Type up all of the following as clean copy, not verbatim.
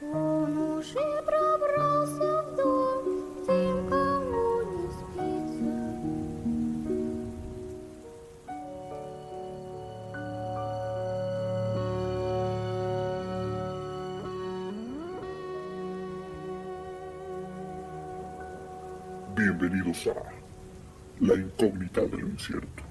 Он уже пробрался в дом, тем, кому не спится. Bienvenidos a La incógnita de lo incierto.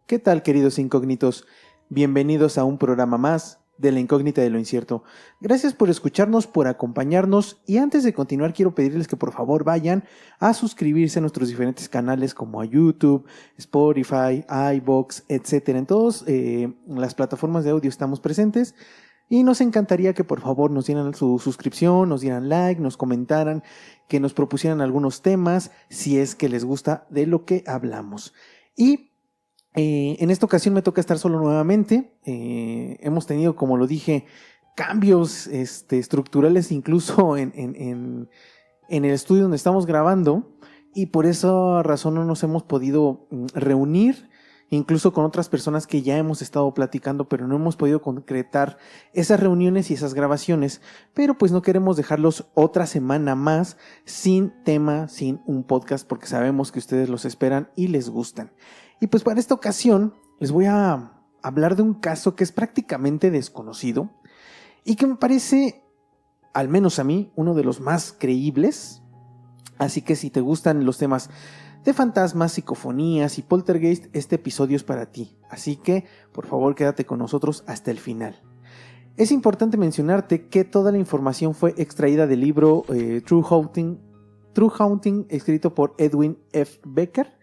¿Qué tal, queridos incógnitos? Bienvenidos a un programa más de La incógnita de lo incierto. Gracias por escucharnos, por acompañarnos, y antes de continuar quiero pedirles que por favor vayan a suscribirse a nuestros diferentes canales como a YouTube, Spotify, iVoox, etcétera. En todas las plataformas de audio estamos presentes y nos encantaría que por favor nos dieran su suscripción, nos dieran like, nos comentaran, que nos propusieran algunos temas si es que les gusta de lo que hablamos. Y en esta ocasión me toca estar solo nuevamente. Hemos tenido, como lo dije, cambios estructurales incluso en el estudio donde estamos grabando, y por esa razón no nos hemos podido reunir, incluso con otras personas que ya hemos estado platicando, pero no hemos podido concretar esas reuniones y esas grabaciones. Pero pues no queremos dejarlos otra semana más sin tema, sin un podcast, porque sabemos que ustedes los esperan y les gustan. Y pues para esta ocasión les voy a hablar de un caso que es prácticamente desconocido y que me parece, al menos a mí, uno de los más creíbles. Así que si te gustan los temas de fantasmas, psicofonías y poltergeist, este episodio es para ti. Así que por favor quédate con nosotros hasta el final. Es importante mencionarte que toda la información fue extraída del libro True Haunting, escrito por Edwin F. Becker,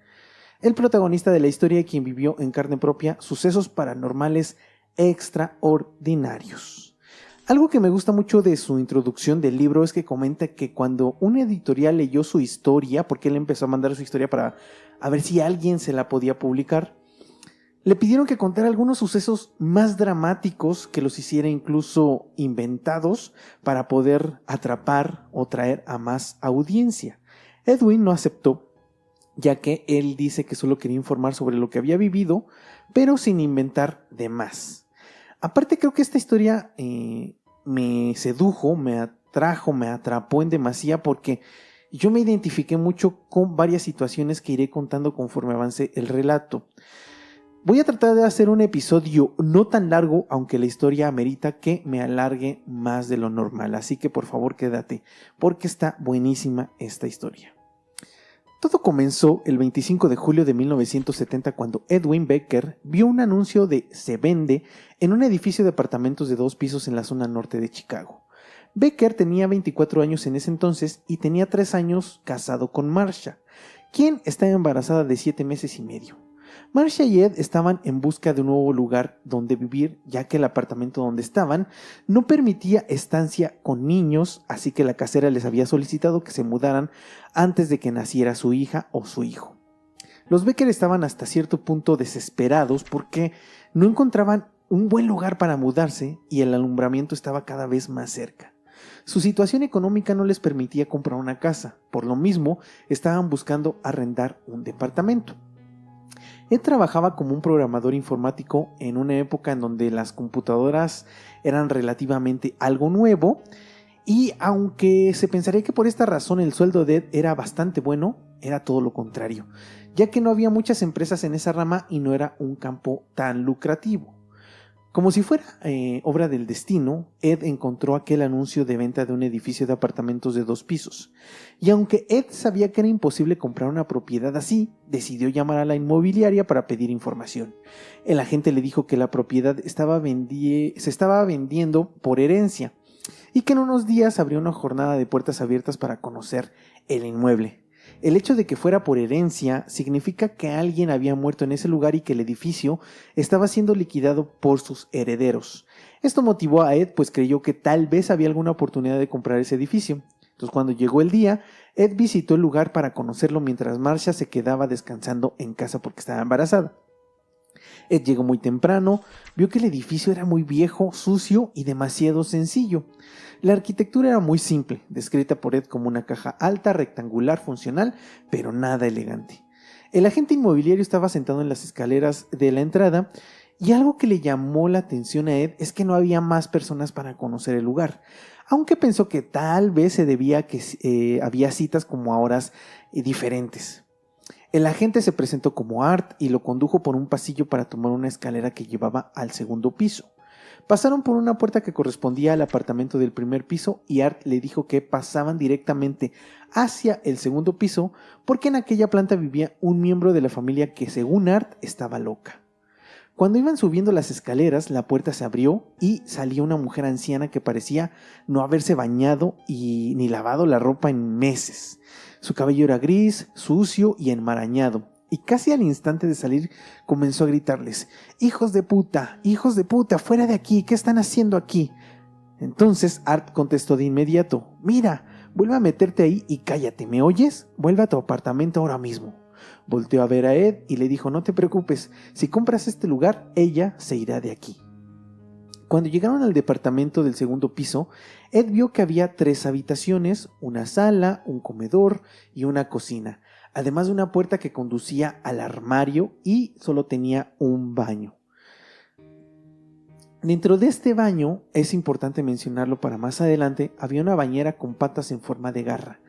el protagonista de la historia y quien vivió en carne propia sucesos paranormales extraordinarios. Algo que me gusta mucho de su introducción del libro es que comenta que cuando una editorial leyó su historia, porque él empezó a mandar su historia para a ver si alguien se la podía publicar, le pidieron que contara algunos sucesos más dramáticos que los hiciera incluso inventados para poder atrapar o traer a más audiencia. Edwin no aceptó, ya que él dice que solo quería informar sobre lo que había vivido, pero sin inventar de más. Aparte, creo que esta historia me sedujo, me atrajo, me atrapó en demasía, porque yo me identifiqué mucho con varias situaciones que iré contando conforme avance el relato. Voy a tratar de hacer un episodio no tan largo, aunque la historia amerita que me alargue más de lo normal, así que por favor quédate, porque está buenísima esta historia. Todo comenzó el 25 de julio de 1970 cuando Edwin Becker vio un anuncio de "se vende" en un edificio de apartamentos de 2 pisos en la zona norte de Chicago. Becker tenía 24 años en ese entonces y tenía 3 años casado con Marcia, quien estaba embarazada de 7 meses y medio. Marcia y Ed estaban en busca de un nuevo lugar donde vivir, ya que el apartamento donde estaban no permitía estancia con niños, así que la casera les había solicitado que se mudaran antes de que naciera su hija o su hijo. Los Becker estaban hasta cierto punto desesperados porque no encontraban un buen lugar para mudarse y el alumbramiento estaba cada vez más cerca. Su situación económica no les permitía comprar una casa, por lo mismo estaban buscando arrendar un departamento. Él trabajaba como un programador informático en una época en donde las computadoras eran relativamente algo nuevo, y aunque se pensaría que por esta razón el sueldo de Ed era bastante bueno, era todo lo contrario, ya que no había muchas empresas en esa rama y no era un campo tan lucrativo. Como si fuera obra del destino, Ed encontró aquel anuncio de venta de un edificio de apartamentos de 2 pisos. Y aunque Ed sabía que era imposible comprar una propiedad así, decidió llamar a la inmobiliaria para pedir información. El agente le dijo que la propiedad se estaba vendiendo por herencia y que en unos días habría una jornada de puertas abiertas para conocer el inmueble. El hecho de que fuera por herencia significa que alguien había muerto en ese lugar y que el edificio estaba siendo liquidado por sus herederos. Esto motivó a Ed, pues creyó que tal vez había alguna oportunidad de comprar ese edificio. Entonces, cuando llegó el día, Ed visitó el lugar para conocerlo mientras Marcia se quedaba descansando en casa porque estaba embarazada. Ed llegó muy temprano, vio que el edificio era muy viejo, sucio y demasiado sencillo. La arquitectura era muy simple, descrita por Ed como una caja alta, rectangular, funcional, pero nada elegante. El agente inmobiliario estaba sentado en las escaleras de la entrada y algo que le llamó la atención a Ed es que no había más personas para conocer el lugar, aunque pensó que tal vez se debía a que había citas como a horas diferentes. El agente se presentó como Art y lo condujo por un pasillo para tomar una escalera que llevaba al segundo piso. Pasaron por una puerta que correspondía al apartamento del primer piso y Art le dijo que pasaban directamente hacia el segundo piso porque en aquella planta vivía un miembro de la familia que, según Art, estaba loca. Cuando iban subiendo las escaleras, la puerta se abrió y salió una mujer anciana que parecía no haberse bañado ni lavado la ropa en meses. Su cabello era gris, sucio y enmarañado, y casi al instante de salir comenzó a gritarles: hijos de puta, fuera de aquí, ¿qué están haciendo aquí? Entonces Art contestó de inmediato: mira, vuelve a meterte ahí y cállate, ¿me oyes? Vuelve a tu apartamento ahora mismo. Volteó a ver a Ed y le dijo: no te preocupes, si compras este lugar, ella se irá de aquí. Cuando llegaron al departamento del segundo piso, Ed vio que había 3 habitaciones, una sala, un comedor y una cocina, además de una puerta que conducía al armario y solo tenía un baño. Dentro de este baño, es importante mencionarlo para más adelante, había una bañera con patas en forma de garra.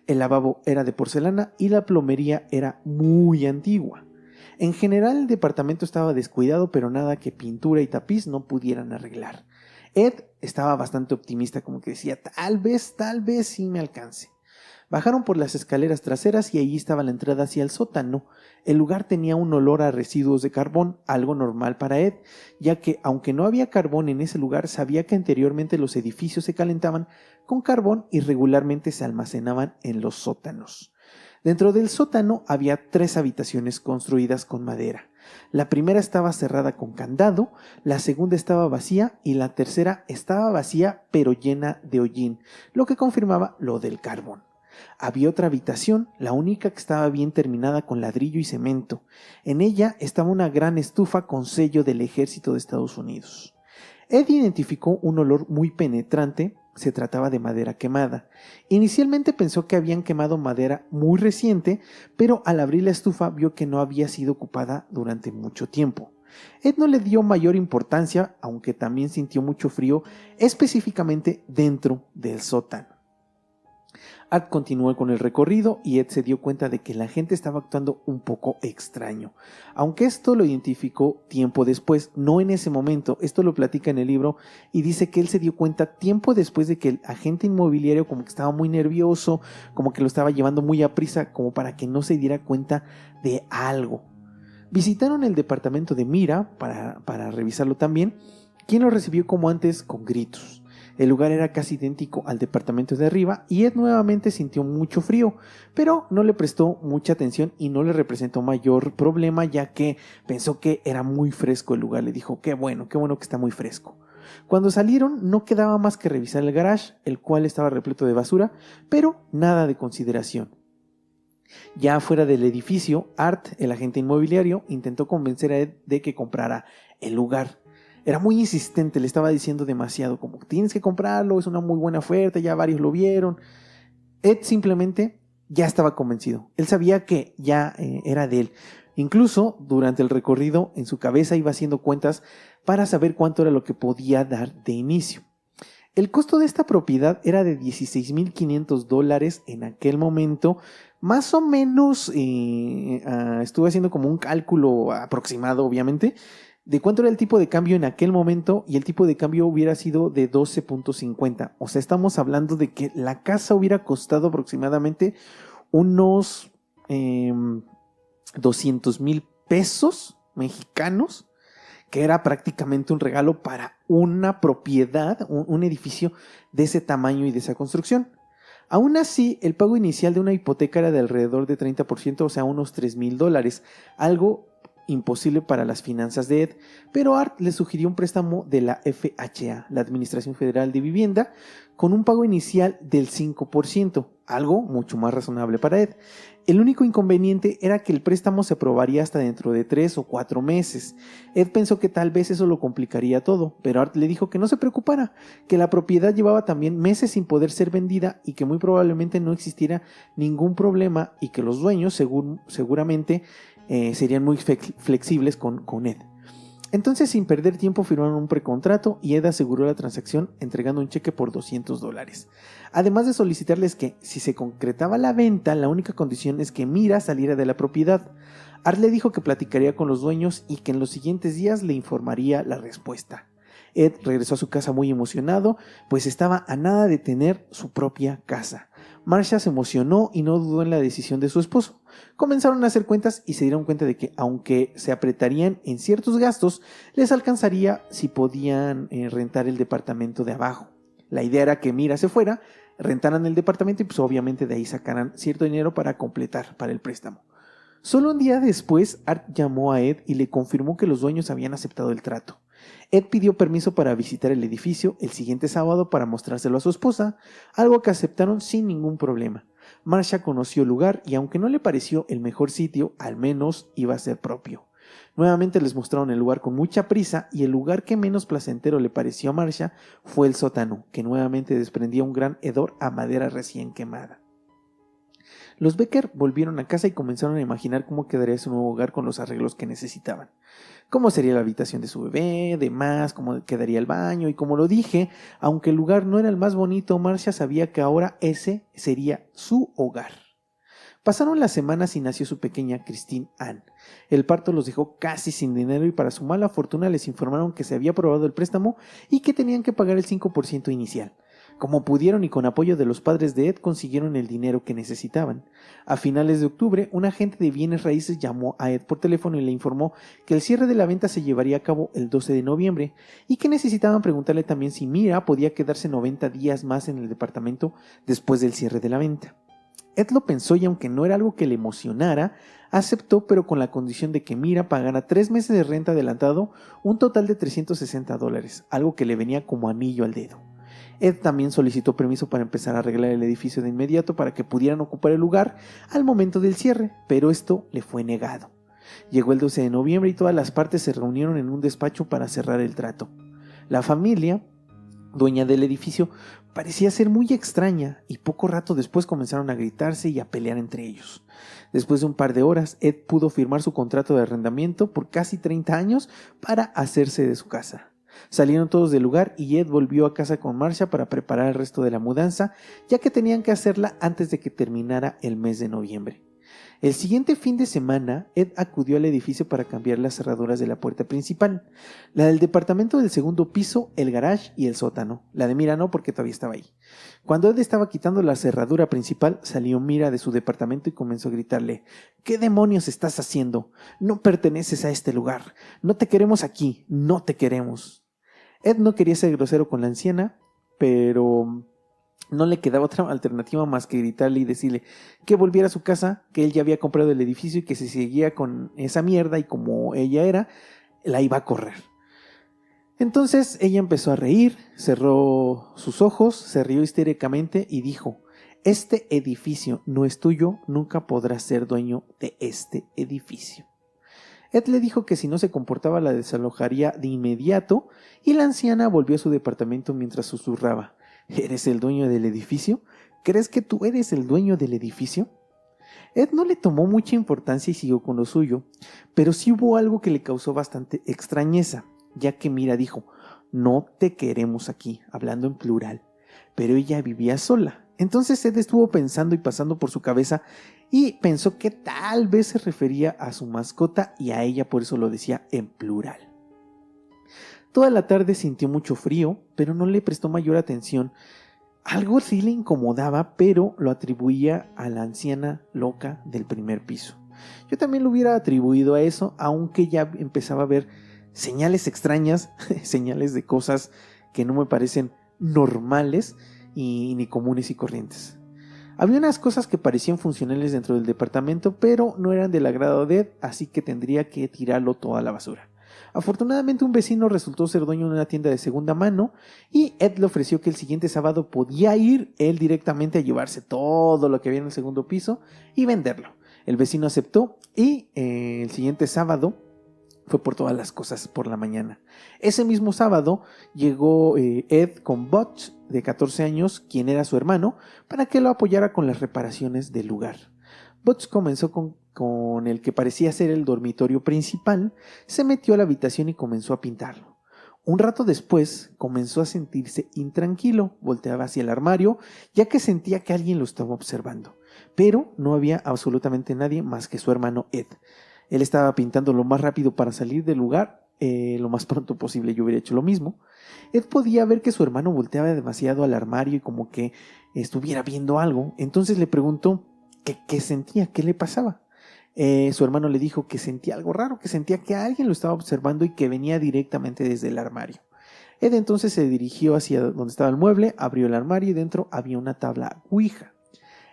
El lavabo era de porcelana y la plomería era muy antigua. En general el departamento estaba descuidado, pero nada que pintura y tapiz no pudieran arreglar. Ed estaba bastante optimista, como que decía: tal vez sí me alcance. Bajaron por las escaleras traseras y allí estaba la entrada hacia el sótano. El lugar tenía un olor a residuos de carbón, algo normal para Ed, ya que aunque no había carbón en ese lugar, sabía que anteriormente los edificios se calentaban con carbón y regularmente se almacenaban en los sótanos. Dentro del sótano había 3 habitaciones construidas con madera. La primera estaba cerrada con candado, la segunda estaba vacía y la tercera estaba vacía pero llena de hollín, lo que confirmaba lo del carbón. Había otra habitación, la única que estaba bien terminada con ladrillo y cemento. En ella estaba una gran estufa con sello del ejército de Estados Unidos. Ed identificó un olor muy penetrante. Se trataba de madera quemada. Inicialmente pensó que habían quemado madera muy reciente, pero al abrir la estufa vio que no había sido ocupada durante mucho tiempo. Ed no le dio mayor importancia, aunque también sintió mucho frío, específicamente dentro del sótano. Art continuó con el recorrido y Ed se dio cuenta de que la gente estaba actuando un poco extraño. Aunque esto lo identificó tiempo después, no en ese momento, esto lo platica en el libro y dice que él se dio cuenta tiempo después de que el agente inmobiliario como que estaba muy nervioso, como que lo estaba llevando muy a prisa, como para que no se diera cuenta de algo. Visitaron el departamento de Mira para revisarlo también, quien lo recibió como antes con gritos. El lugar era casi idéntico al departamento de arriba y Ed nuevamente sintió mucho frío, pero no le prestó mucha atención y no le representó mayor problema, ya que pensó que era muy fresco el lugar. Le dijo: qué bueno que está muy fresco. Cuando salieron no quedaba más que revisar el garage, el cual estaba repleto de basura, pero nada de consideración. Ya afuera del edificio, Art, el agente inmobiliario, intentó convencer a Ed de que comprara el lugar. Era muy insistente, le estaba diciendo demasiado, como: tienes que comprarlo, es una muy buena oferta, ya varios lo vieron. Ed simplemente ya estaba convencido, él sabía que ya era de él. Incluso durante el recorrido en su cabeza iba haciendo cuentas para saber cuánto era lo que podía dar de inicio. El costo de esta propiedad era de $16,500 en aquel momento. Más o menos estuve haciendo como un cálculo aproximado, obviamente, de cuánto era el tipo de cambio en aquel momento, y el tipo de cambio hubiera sido de 12.50. O sea, estamos hablando de que la casa hubiera costado aproximadamente unos 200,000 pesos mexicanos, que era prácticamente un regalo para una propiedad, un edificio de ese tamaño y de esa construcción. Aún así, el pago inicial de una hipoteca era de alrededor de 30%, o sea, unos $3,000, algo imposible para las finanzas de Ed, pero Art le sugirió un préstamo de la FHA, la Administración Federal de Vivienda, con un pago inicial del 5%, algo mucho más razonable para Ed. El único inconveniente era que el préstamo se aprobaría hasta dentro de 3 o 4 meses. Ed pensó que tal vez eso lo complicaría todo, pero Art le dijo que no se preocupara, que la propiedad llevaba también meses sin poder ser vendida y que muy probablemente no existiera ningún problema y que los dueños seguramente serían muy flexibles con Ed. Entonces, sin perder tiempo, firmaron un precontrato y Ed aseguró la transacción entregando un cheque por $200. Además de solicitarles que, si se concretaba la venta, la única condición es que Mira saliera de la propiedad. Art le dijo que platicaría con los dueños y que en los siguientes días le informaría la respuesta. Ed regresó a su casa muy emocionado, pues estaba a nada de tener su propia casa. Marcia se emocionó y no dudó en la decisión de su esposo. Comenzaron a hacer cuentas y se dieron cuenta de que, aunque se apretarían en ciertos gastos, les alcanzaría si podían rentar el departamento de abajo. La idea era que Mira se fuera, rentaran el departamento y pues obviamente de ahí sacaran cierto dinero para completar para el préstamo. Solo un día después, Art llamó a Ed y le confirmó que los dueños habían aceptado el trato. Ed pidió permiso para visitar el edificio el siguiente sábado para mostrárselo a su esposa, algo que aceptaron sin ningún problema. Marcia conoció el lugar y aunque no le pareció el mejor sitio, al menos iba a ser propio. Nuevamente les mostraron el lugar con mucha prisa y el lugar que menos placentero le pareció a Marcia fue el sótano, que nuevamente desprendía un gran hedor a madera recién quemada. Los Becker volvieron a casa y comenzaron a imaginar cómo quedaría su nuevo hogar con los arreglos que necesitaban. Cómo sería la habitación de su bebé, demás, cómo quedaría el baño y como lo dije, aunque el lugar no era el más bonito, Marcia sabía que ahora ese sería su hogar. Pasaron las semanas y nació su pequeña Christine Ann. El parto los dejó casi sin dinero y para su mala fortuna les informaron que se había aprobado el préstamo y que tenían que pagar el 5% inicial. Como pudieron y con apoyo de los padres de Ed consiguieron el dinero que necesitaban. A finales de octubre, un agente de bienes raíces llamó a Ed por teléfono y le informó que el cierre de la venta se llevaría a cabo el 12 de noviembre y que necesitaban preguntarle también si Mira podía quedarse 90 días más en el departamento después del cierre de la venta. Ed lo pensó y aunque no era algo que le emocionara, aceptó, pero con la condición de que Mira pagara 3 meses de renta adelantado, un total de $360, algo que le venía como anillo al dedo. Ed también solicitó permiso para empezar a arreglar el edificio de inmediato para que pudieran ocupar el lugar al momento del cierre, pero esto le fue negado. Llegó el 12 de noviembre y todas las partes se reunieron en un despacho para cerrar el trato. La familia, dueña del edificio, parecía ser muy extraña y poco rato después comenzaron a gritarse y a pelear entre ellos. Después de un par de horas, Ed pudo firmar su contrato de arrendamiento por casi 30 años para hacerse de su casa. Salieron todos del lugar y Ed volvió a casa con Marcia para preparar el resto de la mudanza, ya que tenían que hacerla antes de que terminara el mes de noviembre. El siguiente fin de semana, Ed acudió al edificio para cambiar las cerraduras de la puerta principal, la del departamento del segundo piso, el garage y el sótano. La de Mira no, porque todavía estaba ahí. Cuando Ed estaba quitando la cerradura principal, salió Mira de su departamento y comenzó a gritarle: ¿Qué demonios estás haciendo? No perteneces a este lugar. No te queremos aquí. No te queremos. Ed no quería ser grosero con la anciana, pero no le quedaba otra alternativa más que gritarle y decirle que volviera a su casa, que él ya había comprado el edificio y que si seguía con esa mierda y como ella era, la iba a correr. Entonces ella empezó a reír, cerró sus ojos, se rió histéricamente y dijo: este edificio no es tuyo, nunca podrás ser dueño de este edificio. Ed le dijo que si no se comportaba la desalojaría de inmediato y la anciana volvió a su departamento mientras susurraba: ¿eres el dueño del edificio? ¿Crees que tú eres el dueño del edificio? Ed no le tomó mucha importancia y siguió con lo suyo, pero sí hubo algo que le causó bastante extrañeza, ya que Mira dijo: no te queremos aquí, hablando en plural, pero ella vivía sola. Entonces Ed estuvo pensando y pasando por su cabeza y pensó que tal vez se refería a su mascota y a ella, por eso lo decía en plural. Toda la tarde sintió mucho frío, pero no le prestó mayor atención. Algo sí le incomodaba, pero lo atribuía a la anciana loca del primer piso. Yo también lo hubiera atribuido a eso, aunque ya empezaba a ver señales extrañas, señales de cosas que no me parecen normales y ni comunes y corrientes. Había unas cosas que parecían funcionales dentro del departamento, pero no eran del agrado de Ed, así que tendría que tirarlo todo a la basura. Afortunadamente un vecino resultó ser dueño de una tienda de segunda mano y Ed le ofreció que el siguiente sábado podía ir él directamente a llevarse todo lo que había en el segundo piso y venderlo. El vecino aceptó y el siguiente sábado fue por todas las cosas por la mañana. Ese mismo sábado llegó Ed con Butch, de 14 años, quien era su hermano, para que lo apoyara con las reparaciones del lugar. Butch comenzó con el que parecía ser el dormitorio principal, se metió a la habitación y comenzó a pintarlo. Un rato después comenzó a sentirse intranquilo, volteaba hacia el armario, ya que sentía que alguien lo estaba observando, pero no había absolutamente nadie más que su hermano Ed. Él estaba pintando lo más rápido para salir del lugar, lo más pronto posible. Yo hubiera hecho lo mismo. Ed podía ver que su hermano volteaba demasiado al armario y como que estuviera viendo algo. Entonces le preguntó qué sentía, qué le pasaba. Su hermano le dijo que sentía algo raro, que sentía que alguien lo estaba observando y que venía directamente desde el armario. Ed entonces se dirigió hacia donde estaba el mueble, abrió el armario y dentro había una tabla Ouija.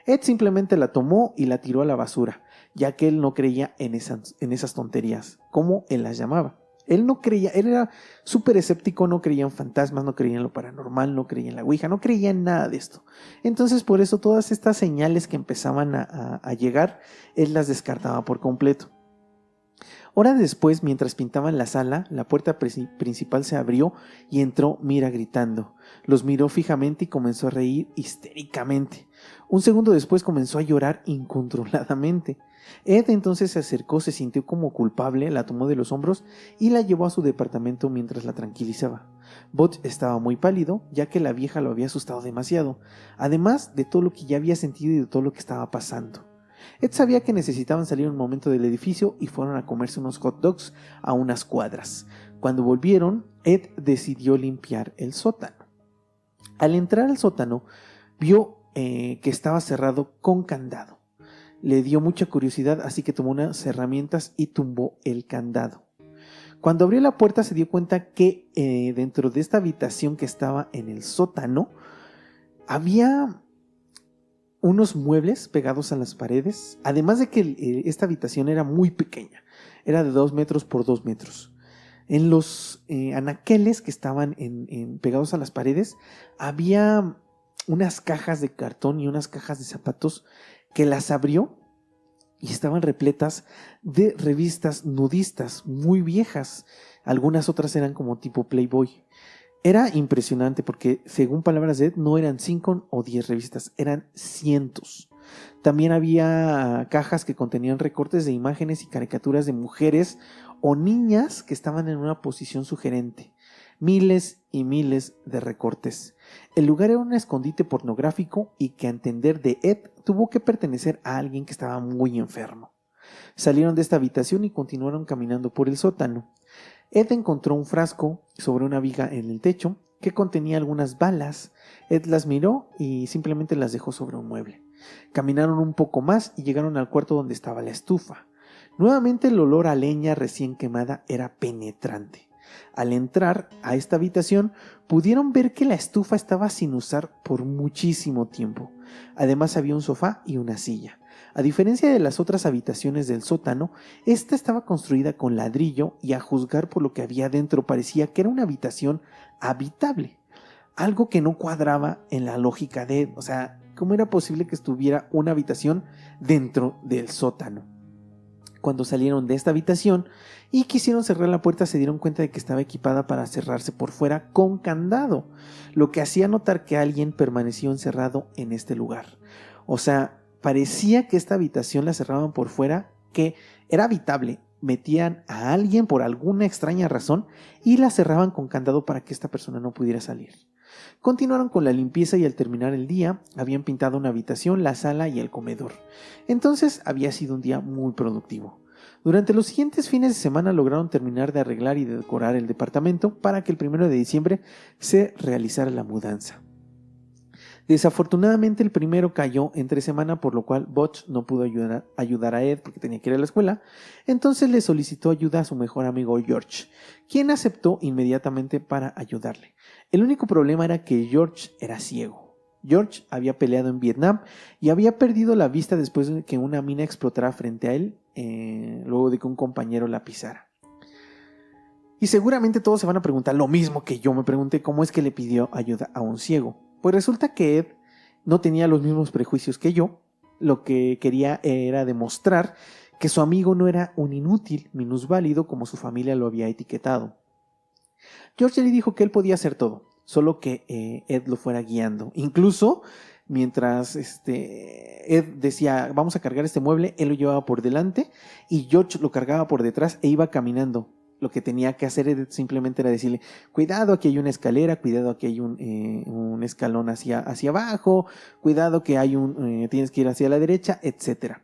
Ed simplemente la tomó y la tiró a la basura, ya que él no creía en esas tonterías, como él las llamaba. Él no creía, él era súper escéptico, no creía en fantasmas, no creía en lo paranormal, no creía en la Ouija, no creía en nada de esto. Entonces por eso todas estas señales que empezaban a llegar, él las descartaba por completo. Horas después, mientras pintaban la sala, la puerta principal se abrió y entró Mira gritando. Los miró fijamente y comenzó a reír histéricamente. Un segundo después comenzó a llorar incontroladamente. Ed entonces se acercó, se sintió como culpable, la tomó de los hombros y la llevó a su departamento mientras la tranquilizaba. Butch estaba muy pálido, ya que la vieja lo había asustado demasiado, además de todo lo que ya había sentido y de todo lo que estaba pasando. Ed sabía que necesitaban salir un momento del edificio y fueron a comerse unos hot dogs a unas cuadras. Cuando volvieron, Ed decidió limpiar el sótano. Al entrar al sótano, vio que estaba cerrado con candado. Le dio mucha curiosidad, así que tomó unas herramientas y tumbó el candado. Cuando abrió la puerta se dio cuenta que dentro de esta habitación que estaba en el sótano había unos muebles pegados a las paredes, además de que esta habitación era muy pequeña, era de 2 metros por 2 metros. En los anaqueles que estaban pegados a las paredes había unas cajas de cartón y unas cajas de zapatos que las abrió y estaban repletas de revistas nudistas muy viejas. Algunas otras eran como tipo Playboy. Era impresionante porque, según palabras de Ed, no eran 5 o 10 revistas, eran cientos. También había cajas que contenían recortes de imágenes y caricaturas de mujeres o niñas que estaban en una posición sugerente. Miles y miles de recortes. El lugar era un escondite pornográfico y que, a entender de Ed, tuvo que pertenecer a alguien que estaba muy enfermo. Salieron de esta habitación y continuaron caminando por el sótano. Ed encontró un frasco sobre una viga en el techo que contenía algunas balas. Ed las miró y simplemente las dejó sobre un mueble. Caminaron un poco más y llegaron al cuarto donde estaba la estufa. Nuevamente el olor a leña recién quemada era penetrante. Al entrar a esta habitación pudieron ver que la estufa estaba sin usar por muchísimo tiempo. Además había un sofá y una silla. A diferencia de las otras habitaciones del sótano, esta estaba construida con ladrillo y, a juzgar por lo que había dentro, parecía que era una habitación habitable. Algo que no cuadraba en la lógica de Ed. O sea, ¿cómo era posible que estuviera una habitación dentro del sótano? Cuando salieron de esta habitación y quisieron cerrar la puerta, se dieron cuenta de que estaba equipada para cerrarse por fuera con candado, lo que hacía notar que alguien permaneció encerrado en este lugar. O sea, parecía que esta habitación la cerraban por fuera, que era habitable. Metían a alguien por alguna extraña razón y la cerraban con candado para que esta persona no pudiera salir. Continuaron con la limpieza y al terminar el día habían pintado una habitación, la sala y el comedor. Entonces había sido un día muy productivo. Durante los siguientes fines de semana lograron terminar de arreglar y de decorar el departamento para que el 1 de diciembre se realizara la mudanza. Desafortunadamente el primero cayó entre semana, por lo cual Butch no pudo ayudar a Ed porque tenía que ir a la escuela. Entonces le solicitó ayuda a su mejor amigo George, quien aceptó inmediatamente para ayudarle. El único problema era que George era ciego. George había peleado en Vietnam y había perdido la vista después de que una mina explotara frente a él, luego de que un compañero la pisara. Y seguramente todos se van a preguntar lo mismo que yo me pregunté, ¿cómo es que le pidió ayuda a un ciego? Pues resulta que Ed no tenía los mismos prejuicios que yo. Lo que quería era demostrar que su amigo no era un inútil, minusválido como su familia lo había etiquetado. George le dijo que él podía hacer todo, solo que Ed lo fuera guiando. Incluso mientras Ed decía, vamos a cargar este mueble, él lo llevaba por delante y George lo cargaba por detrás e iba caminando. Lo que tenía que hacer Ed simplemente era decirle, cuidado, aquí hay una escalera, cuidado, aquí hay un escalón hacia abajo, cuidado que hay tienes que ir hacia la derecha, etc.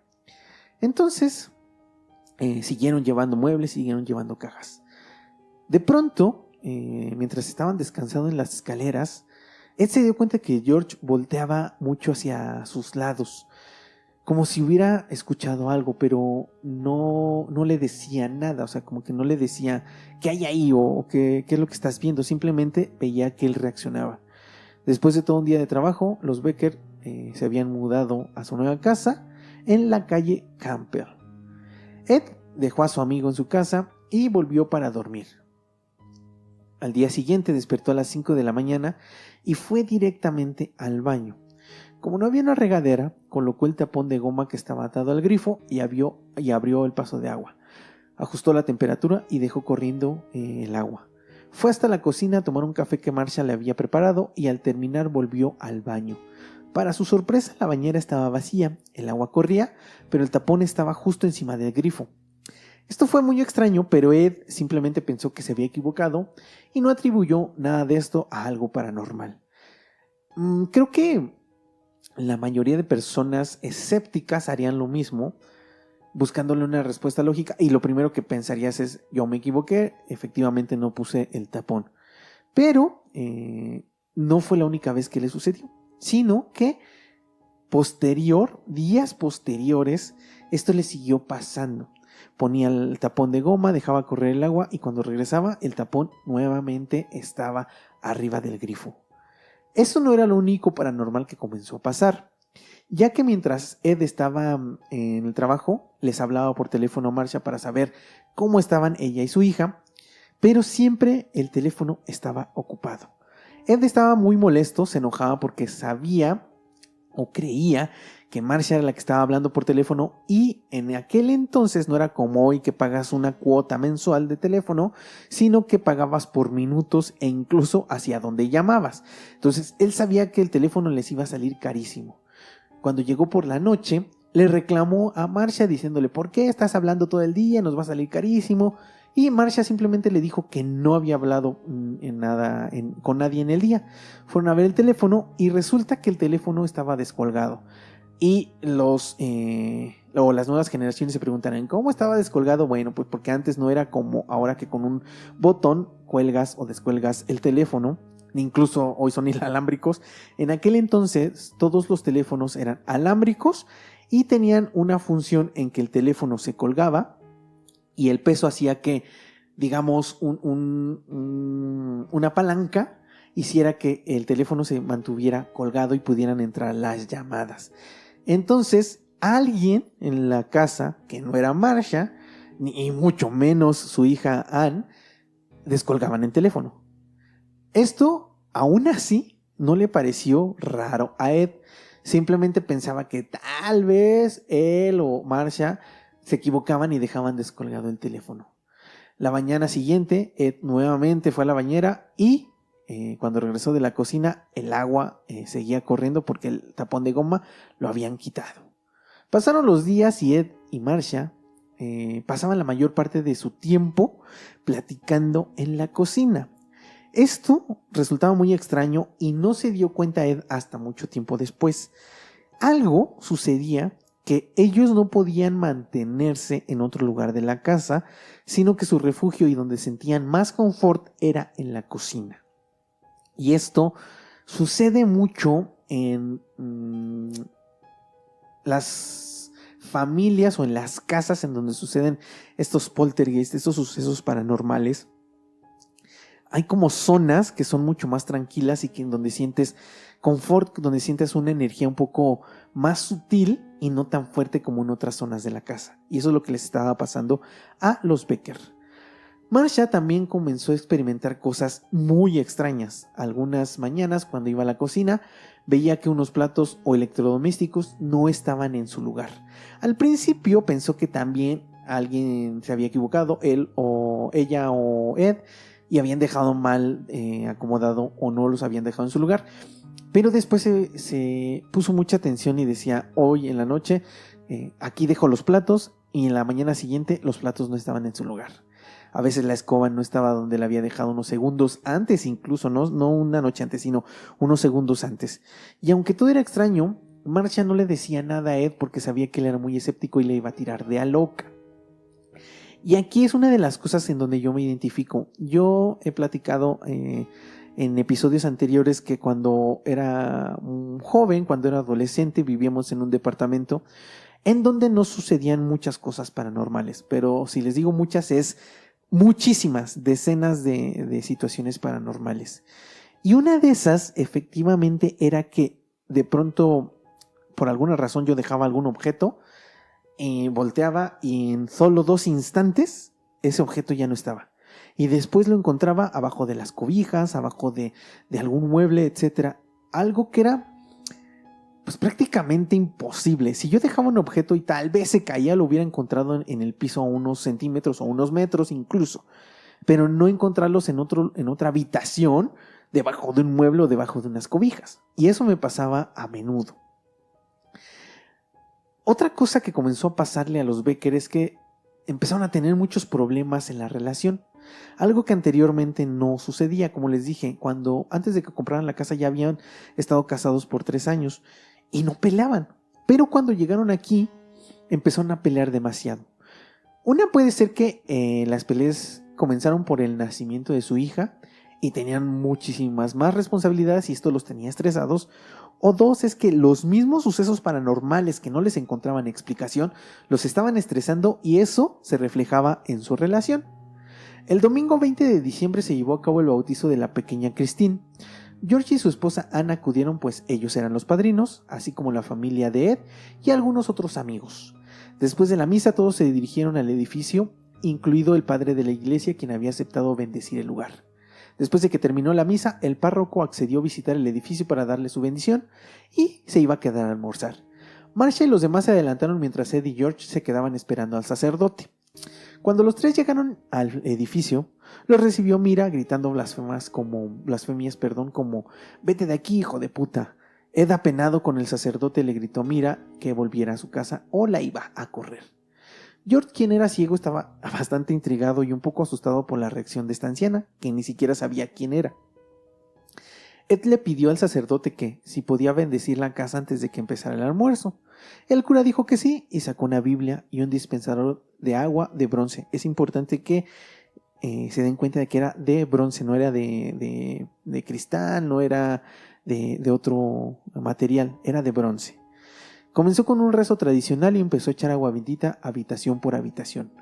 Entonces, siguieron llevando muebles, siguieron llevando cajas. De pronto, mientras estaban descansando en las escaleras, Ed se dio cuenta que George volteaba mucho hacia sus lados, como si hubiera escuchado algo, pero no le decía nada, o sea, como que no le decía qué hay ahí o qué es lo que estás viendo, simplemente veía que él reaccionaba. Después de todo un día de trabajo, los Becker se habían mudado a su nueva casa en la calle Campbell. Ed dejó a su amigo en su casa y volvió para dormir. Al día siguiente despertó a las 5 de la mañana y fue directamente al baño. Como no había una regadera, colocó el tapón de goma que estaba atado al grifo y abrió el paso de agua. Ajustó la temperatura y dejó corriendo el agua. Fue hasta la cocina a tomar un café que Marcia le había preparado y al terminar volvió al baño. Para su sorpresa, la bañera estaba vacía, el agua corría, pero el tapón estaba justo encima del grifo. Esto fue muy extraño, pero Ed simplemente pensó que se había equivocado y no atribuyó nada de esto a algo paranormal. Creo que la mayoría de personas escépticas harían lo mismo, buscándole una respuesta lógica, y lo primero que pensarías es, yo me equivoqué, efectivamente no puse el tapón. Pero no fue la única vez que le sucedió, sino que días posteriores, esto le siguió pasando. Ponía el tapón de goma, dejaba correr el agua y cuando regresaba el tapón nuevamente estaba arriba del grifo. Eso no era lo único paranormal que comenzó a pasar, ya que mientras Ed estaba en el trabajo, les hablaba por teléfono a Marcia para saber cómo estaban ella y su hija, pero siempre el teléfono estaba ocupado. Ed estaba muy molesto, se enojaba porque sabía o creía que Marcia era la que estaba hablando por teléfono y en aquel entonces no era como hoy que pagas una cuota mensual de teléfono, sino que pagabas por minutos e incluso hacia donde llamabas. Entonces él sabía que el teléfono les iba a salir carísimo. Cuando llegó por la noche, le reclamó a Marcia diciéndole, ¿por qué estás hablando todo el día? Nos va a salir carísimo. Y Marcia simplemente le dijo que no había hablado con nadie en el día. Fueron a ver el teléfono y resulta que el teléfono estaba descolgado. Y las nuevas generaciones se preguntarán, ¿cómo estaba descolgado? Bueno, pues porque antes no era como ahora que con un botón cuelgas o descuelgas el teléfono. Incluso hoy son inalámbricos. En aquel entonces todos los teléfonos eran alámbricos y tenían una función en que el teléfono se colgaba y el peso hacía que, digamos, una palanca hiciera que el teléfono se mantuviera colgado y pudieran entrar las llamadas. Entonces, alguien en la casa, que no era Marcia, ni mucho menos su hija Ann, descolgaban el teléfono. Esto, aún así, no le pareció raro a Ed. Simplemente pensaba que tal vez él o Marcia se equivocaban y dejaban descolgado el teléfono. La mañana siguiente, Ed nuevamente fue a la bañera y cuando regresó de la cocina, el agua seguía corriendo porque el tapón de goma lo habían quitado. Pasaron los días y Ed y Marcia pasaban la mayor parte de su tiempo platicando en la cocina. Esto resultaba muy extraño y no se dio cuenta Ed hasta mucho tiempo después. Algo sucedía que ellos no podían mantenerse en otro lugar de la casa, sino que su refugio y donde sentían más confort era en la cocina. Y esto sucede mucho en las familias o en las casas en donde suceden estos poltergeists, estos sucesos paranormales. hay como zonas que son mucho más tranquilas y que en donde sientes confort, donde sientes una energía un poco más sutil y no tan fuerte como en otras zonas de la casa. Y eso es lo que les estaba pasando a los Becker. Marcia también comenzó a experimentar cosas muy extrañas. Algunas mañanas, cuando iba a la cocina, veía que unos platos o electrodomésticos no estaban en su lugar. Al principio pensó que también alguien se había equivocado, él o ella o Ed, y habían dejado mal acomodado o no los habían dejado en su lugar. Pero después se puso mucha atención y decía, hoy en la noche aquí dejo los platos, y en la mañana siguiente los platos no estaban en su lugar. A veces la escoba no estaba donde la había dejado unos segundos antes, incluso no una noche antes, sino unos segundos antes. Y aunque todo era extraño, Marcia no le decía nada a Ed porque sabía que él era muy escéptico y le iba a tirar de a loca. Y aquí es una de las cosas en donde yo me identifico. Yo he platicado en episodios anteriores que cuando era un joven, cuando era adolescente, vivíamos en un departamento en donde no sucedían muchas cosas paranormales. Pero si les digo muchas, es muchísimas, decenas de situaciones paranormales. Y una de esas, efectivamente, era que de pronto, por alguna razón, yo dejaba algún objeto, volteaba y en solo 2 instantes ese objeto ya no estaba. Y después lo encontraba abajo de las cobijas, abajo de algún mueble, etcétera. Algo que era pues prácticamente imposible. Si yo dejaba un objeto y tal vez se caía, lo hubiera encontrado en el piso a unos centímetros o unos metros incluso. Pero no encontrarlos en otra habitación, debajo de un mueble o debajo de unas cobijas. Y eso me pasaba a menudo. Otra cosa que comenzó a pasarle a los Becker es que empezaron a tener muchos problemas en la relación. Algo que anteriormente no sucedía. Como les dije, antes de que compraran la casa ya habían estado casados por 3 años y no peleaban. Pero cuando llegaron aquí empezaron a pelear demasiado. Una puede ser que las peleas comenzaron por el nacimiento de su hija y tenían muchísimas más responsabilidades y esto los tenía estresados. O 2 es que los mismos sucesos paranormales que no les encontraban explicación los estaban estresando y eso se reflejaba en su relación. El domingo 20 de diciembre se llevó a cabo el bautizo de la pequeña Christine. George y su esposa Anna acudieron, pues ellos eran los padrinos, así como la familia de Ed y algunos otros amigos. Después de la misa todos se dirigieron al edificio, incluido el padre de la iglesia, quien había aceptado bendecir el lugar. Después de que terminó la misa, el párroco accedió a visitar el edificio para darle su bendición y se iba a quedar a almorzar. Marcia y los demás se adelantaron mientras Ed y George se quedaban esperando al sacerdote. Cuando los 3 llegaron al edificio, los recibió Mira gritando blasfemias como vete de aquí, hijo de puta. Ed, apenado con el sacerdote, le gritó a Mira que volviera a su casa o la iba a correr. George, quien era ciego, estaba bastante intrigado y un poco asustado por la reacción de esta anciana, que ni siquiera sabía quién era. Ed le pidió al sacerdote que, si podía bendecir la casa antes de que empezara el almuerzo. El cura dijo que sí y sacó una Biblia y un dispensador de agua de bronce. Es importante que se den cuenta de que era de bronce, no era de cristal, no era de otro material, era de bronce. Comenzó con un rezo tradicional y empezó a echar agua bendita habitación por habitación.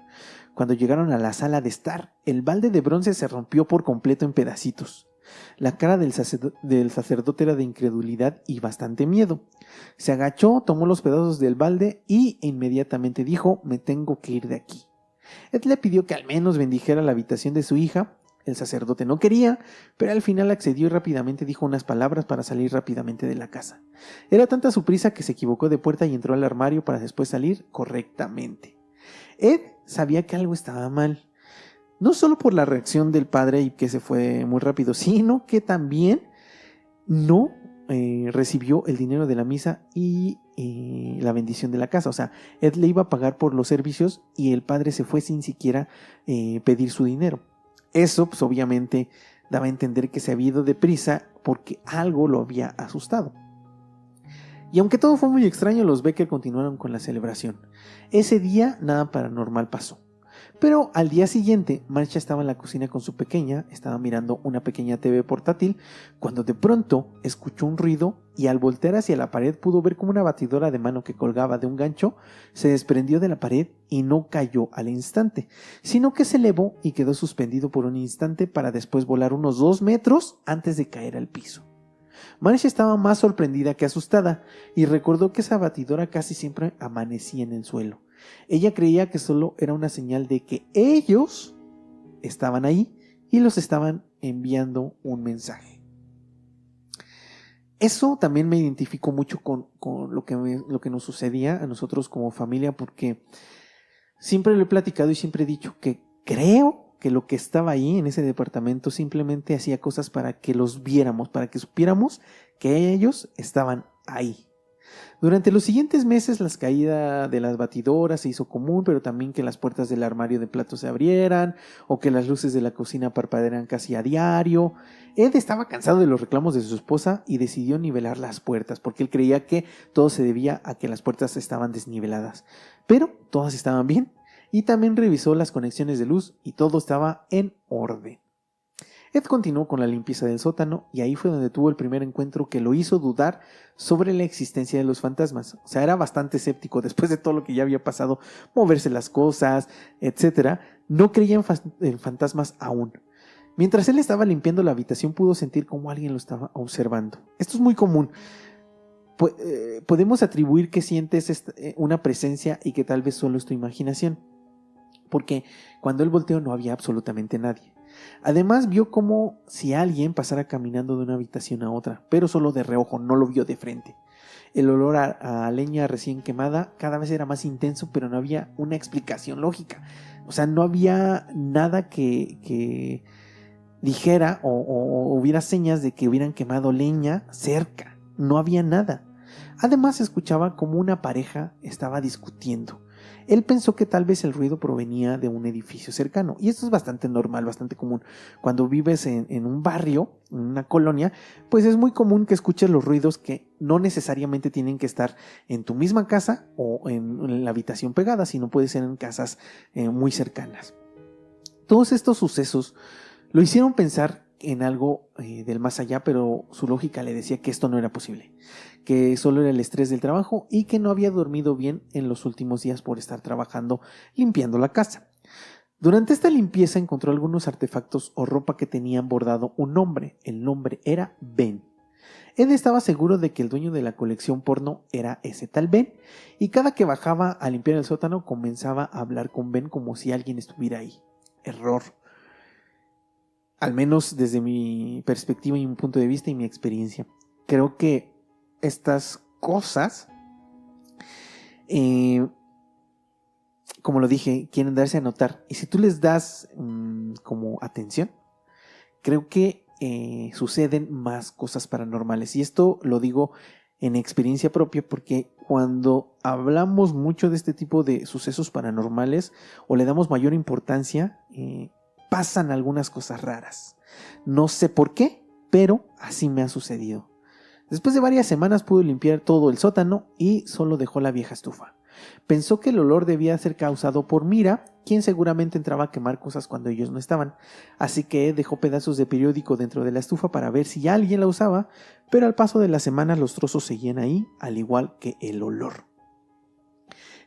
Cuando llegaron a la sala de estar, el balde de bronce se rompió por completo en pedacitos. La cara del sacerdote era de incredulidad y bastante miedo. Se agachó, tomó los pedazos del balde y inmediatamente dijo: me tengo que ir de aquí. Ed le pidió que al menos bendijera la habitación de su hija. El sacerdote no quería, pero al final accedió y rápidamente dijo unas palabras para salir rápidamente de la casa. Era tanta su prisa que se equivocó de puerta y entró al armario para después salir correctamente. Ed sabía que algo estaba mal. No solo por la reacción del padre y que se fue muy rápido, sino que también no recibió el dinero de la misa y la bendición de la casa. O sea, Ed le iba a pagar por los servicios y el padre se fue sin siquiera pedir su dinero. Eso, pues obviamente, daba a entender que se había ido deprisa porque algo lo había asustado. Y aunque todo fue muy extraño, los Becker continuaron con la celebración. Ese día nada paranormal pasó. Pero al día siguiente, Marcia estaba en la cocina con su pequeña, estaba mirando una pequeña TV portátil, cuando de pronto escuchó un ruido y al voltear hacia la pared pudo ver como una batidora de mano que colgaba de un gancho se desprendió de la pared y no cayó al instante, sino que se elevó y quedó suspendido por un instante para después volar unos 2 metros antes de caer al piso. Marcia estaba más sorprendida que asustada y recordó que esa batidora casi siempre amanecía en el suelo. Ella creía que solo era una señal de que ellos estaban ahí y los estaban enviando un mensaje. Eso también me identificó mucho con lo que nos sucedía a nosotros como familia, porque siempre lo he platicado y siempre he dicho que creo que lo que estaba ahí en ese departamento simplemente hacía cosas para que los viéramos, para que supiéramos que ellos estaban ahí. Durante los siguientes meses la caída de las batidoras se hizo común, pero también que las puertas del armario de platos se abrieran o que las luces de la cocina parpadearan casi a diario. Ed estaba cansado de los reclamos de su esposa y decidió nivelar las puertas porque él creía que todo se debía a que las puertas estaban desniveladas. Pero todas estaban bien y también revisó las conexiones de luz y todo estaba en orden. Ed continuó con la limpieza del sótano y ahí fue donde tuvo el primer encuentro que lo hizo dudar sobre la existencia de los fantasmas. O sea, era bastante escéptico después de todo lo que ya había pasado, moverse las cosas, etc. No creía en fantasmas aún. Mientras él estaba limpiando la habitación pudo sentir como alguien lo estaba observando. Esto es muy común. Podemos atribuir que sientes una presencia y que tal vez solo es tu imaginación. Porque cuando él volteó no había absolutamente nadie. Además vio como si alguien pasara caminando de una habitación a otra, pero solo de reojo, no lo vio de frente. El olor a leña recién quemada cada vez era más intenso, pero no había una explicación lógica. O sea, no había nada que dijera o hubiera señas de que hubieran quemado leña cerca. No había nada. Además escuchaba como una pareja estaba discutiendo. Él pensó que tal vez el ruido provenía de un edificio cercano, y esto es bastante normal, bastante común. Cuando vives en un barrio, en una colonia, pues es muy común que escuches los ruidos que no necesariamente tienen que estar en tu misma casa o en la habitación pegada, sino puede ser en casas muy cercanas. Todos estos sucesos lo hicieron pensar en algo del más allá, pero su lógica le decía que esto no era posible, que solo era el estrés del trabajo y que no había dormido bien en los últimos días por estar trabajando limpiando la casa. Durante esta limpieza encontró algunos artefactos o ropa que tenían bordado un nombre. El nombre era Ben. Ed estaba seguro de que el dueño de la colección porno era ese tal Ben, y cada que bajaba a limpiar el sótano comenzaba a hablar con Ben como si alguien estuviera ahí. Error. Al menos desde mi perspectiva y mi punto de vista y mi experiencia. Creo que estas cosas, como lo dije, quieren darse a notar. Y si tú les das como atención, creo que suceden más cosas paranormales. Y esto lo digo en experiencia propia porque cuando hablamos mucho de este tipo de sucesos paranormales o le damos mayor importancia, pasan algunas cosas raras. No sé por qué, pero así me ha sucedido. Después de varias semanas pudo limpiar todo el sótano y solo dejó la vieja estufa. Pensó que el olor debía ser causado por Mira, quien seguramente entraba a quemar cosas cuando ellos no estaban. Así que dejó pedazos de periódico dentro de la estufa para ver si alguien la usaba, pero al paso de las semanas los trozos seguían ahí, al igual que el olor.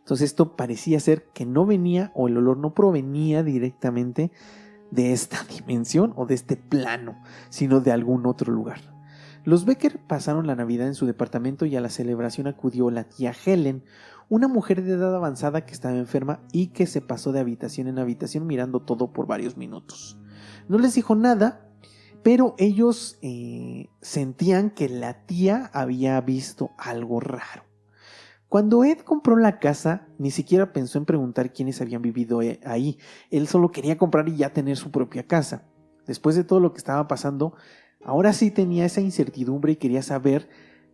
Entonces esto parecía ser que no venía o el olor no provenía directamente de esta dimensión o de este plano, sino de algún otro lugar. Los Becker pasaron la Navidad en su departamento y a la celebración acudió la tía Helen, una mujer de edad avanzada que estaba enferma y que se pasó de habitación en habitación mirando todo por varios minutos. No les dijo nada, pero ellos sentían que la tía había visto algo raro. Cuando Ed compró la casa, ni siquiera pensó en preguntar quiénes habían vivido ahí. Él solo quería comprar y ya tener su propia casa. Después de todo lo que estaba pasando, ahora sí tenía esa incertidumbre y quería saber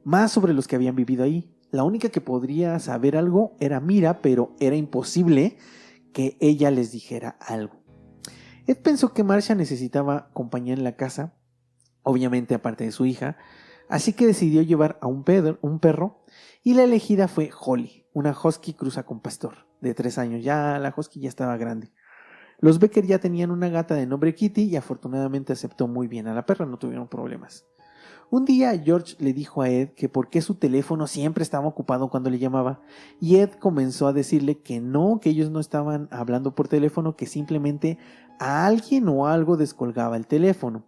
más sobre los que habían vivido ahí. La única que podría saber algo era Mira, pero era imposible que ella les dijera algo. Ed pensó que Marcia necesitaba compañía en la casa, obviamente aparte de su hija, así que decidió llevar a un perro, y la elegida fue Holly, una husky cruza con pastor de 3 años. Ya la husky ya estaba grande. Los Becker ya tenían una gata de nombre Kitty y afortunadamente aceptó muy bien a la perra, no tuvieron problemas. Un día George le dijo a Ed que por qué su teléfono siempre estaba ocupado cuando le llamaba, y Ed comenzó a decirle que no, que ellos no estaban hablando por teléfono, que simplemente a alguien o algo descolgaba el teléfono.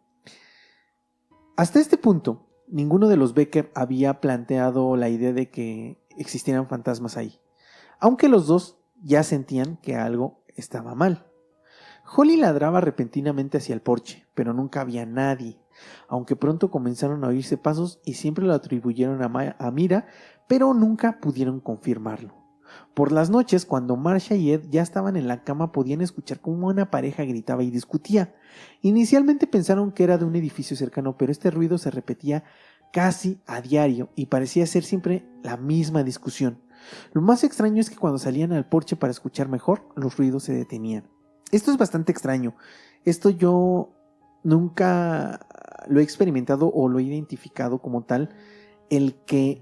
Hasta este punto, ninguno de los Becker había planteado la idea de que existieran fantasmas ahí, aunque los dos ya sentían que algo estaba mal. Holly ladraba repentinamente hacia el porche, pero nunca había nadie, aunque pronto comenzaron a oírse pasos y siempre lo atribuyeron a Mira, pero nunca pudieron confirmarlo. Por las noches, cuando Marcia y Ed ya estaban en la cama, podían escuchar cómo una pareja gritaba y discutía. Inicialmente pensaron que era de un edificio cercano, pero este ruido se repetía casi a diario y parecía ser siempre la misma discusión. Lo más extraño es que cuando salían al porche para escuchar mejor, los ruidos se detenían. Esto es bastante extraño. Esto yo nunca lo he experimentado o lo he identificado como tal, el que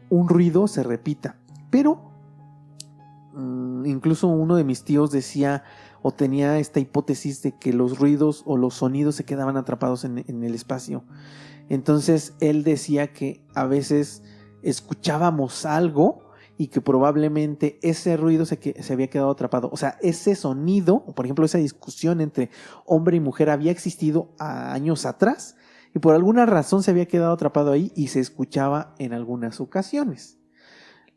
un ruido se repita. Pero incluso uno de mis tíos decía o tenía esta hipótesis de que los ruidos o los sonidos se quedaban atrapados en el espacio. Entonces él decía que a veces escuchábamos algo y que probablemente ese ruido se había quedado atrapado. O sea, ese sonido, por ejemplo, esa discusión entre hombre y mujer había existido años atrás y por alguna razón se había quedado atrapado ahí y se escuchaba en algunas ocasiones.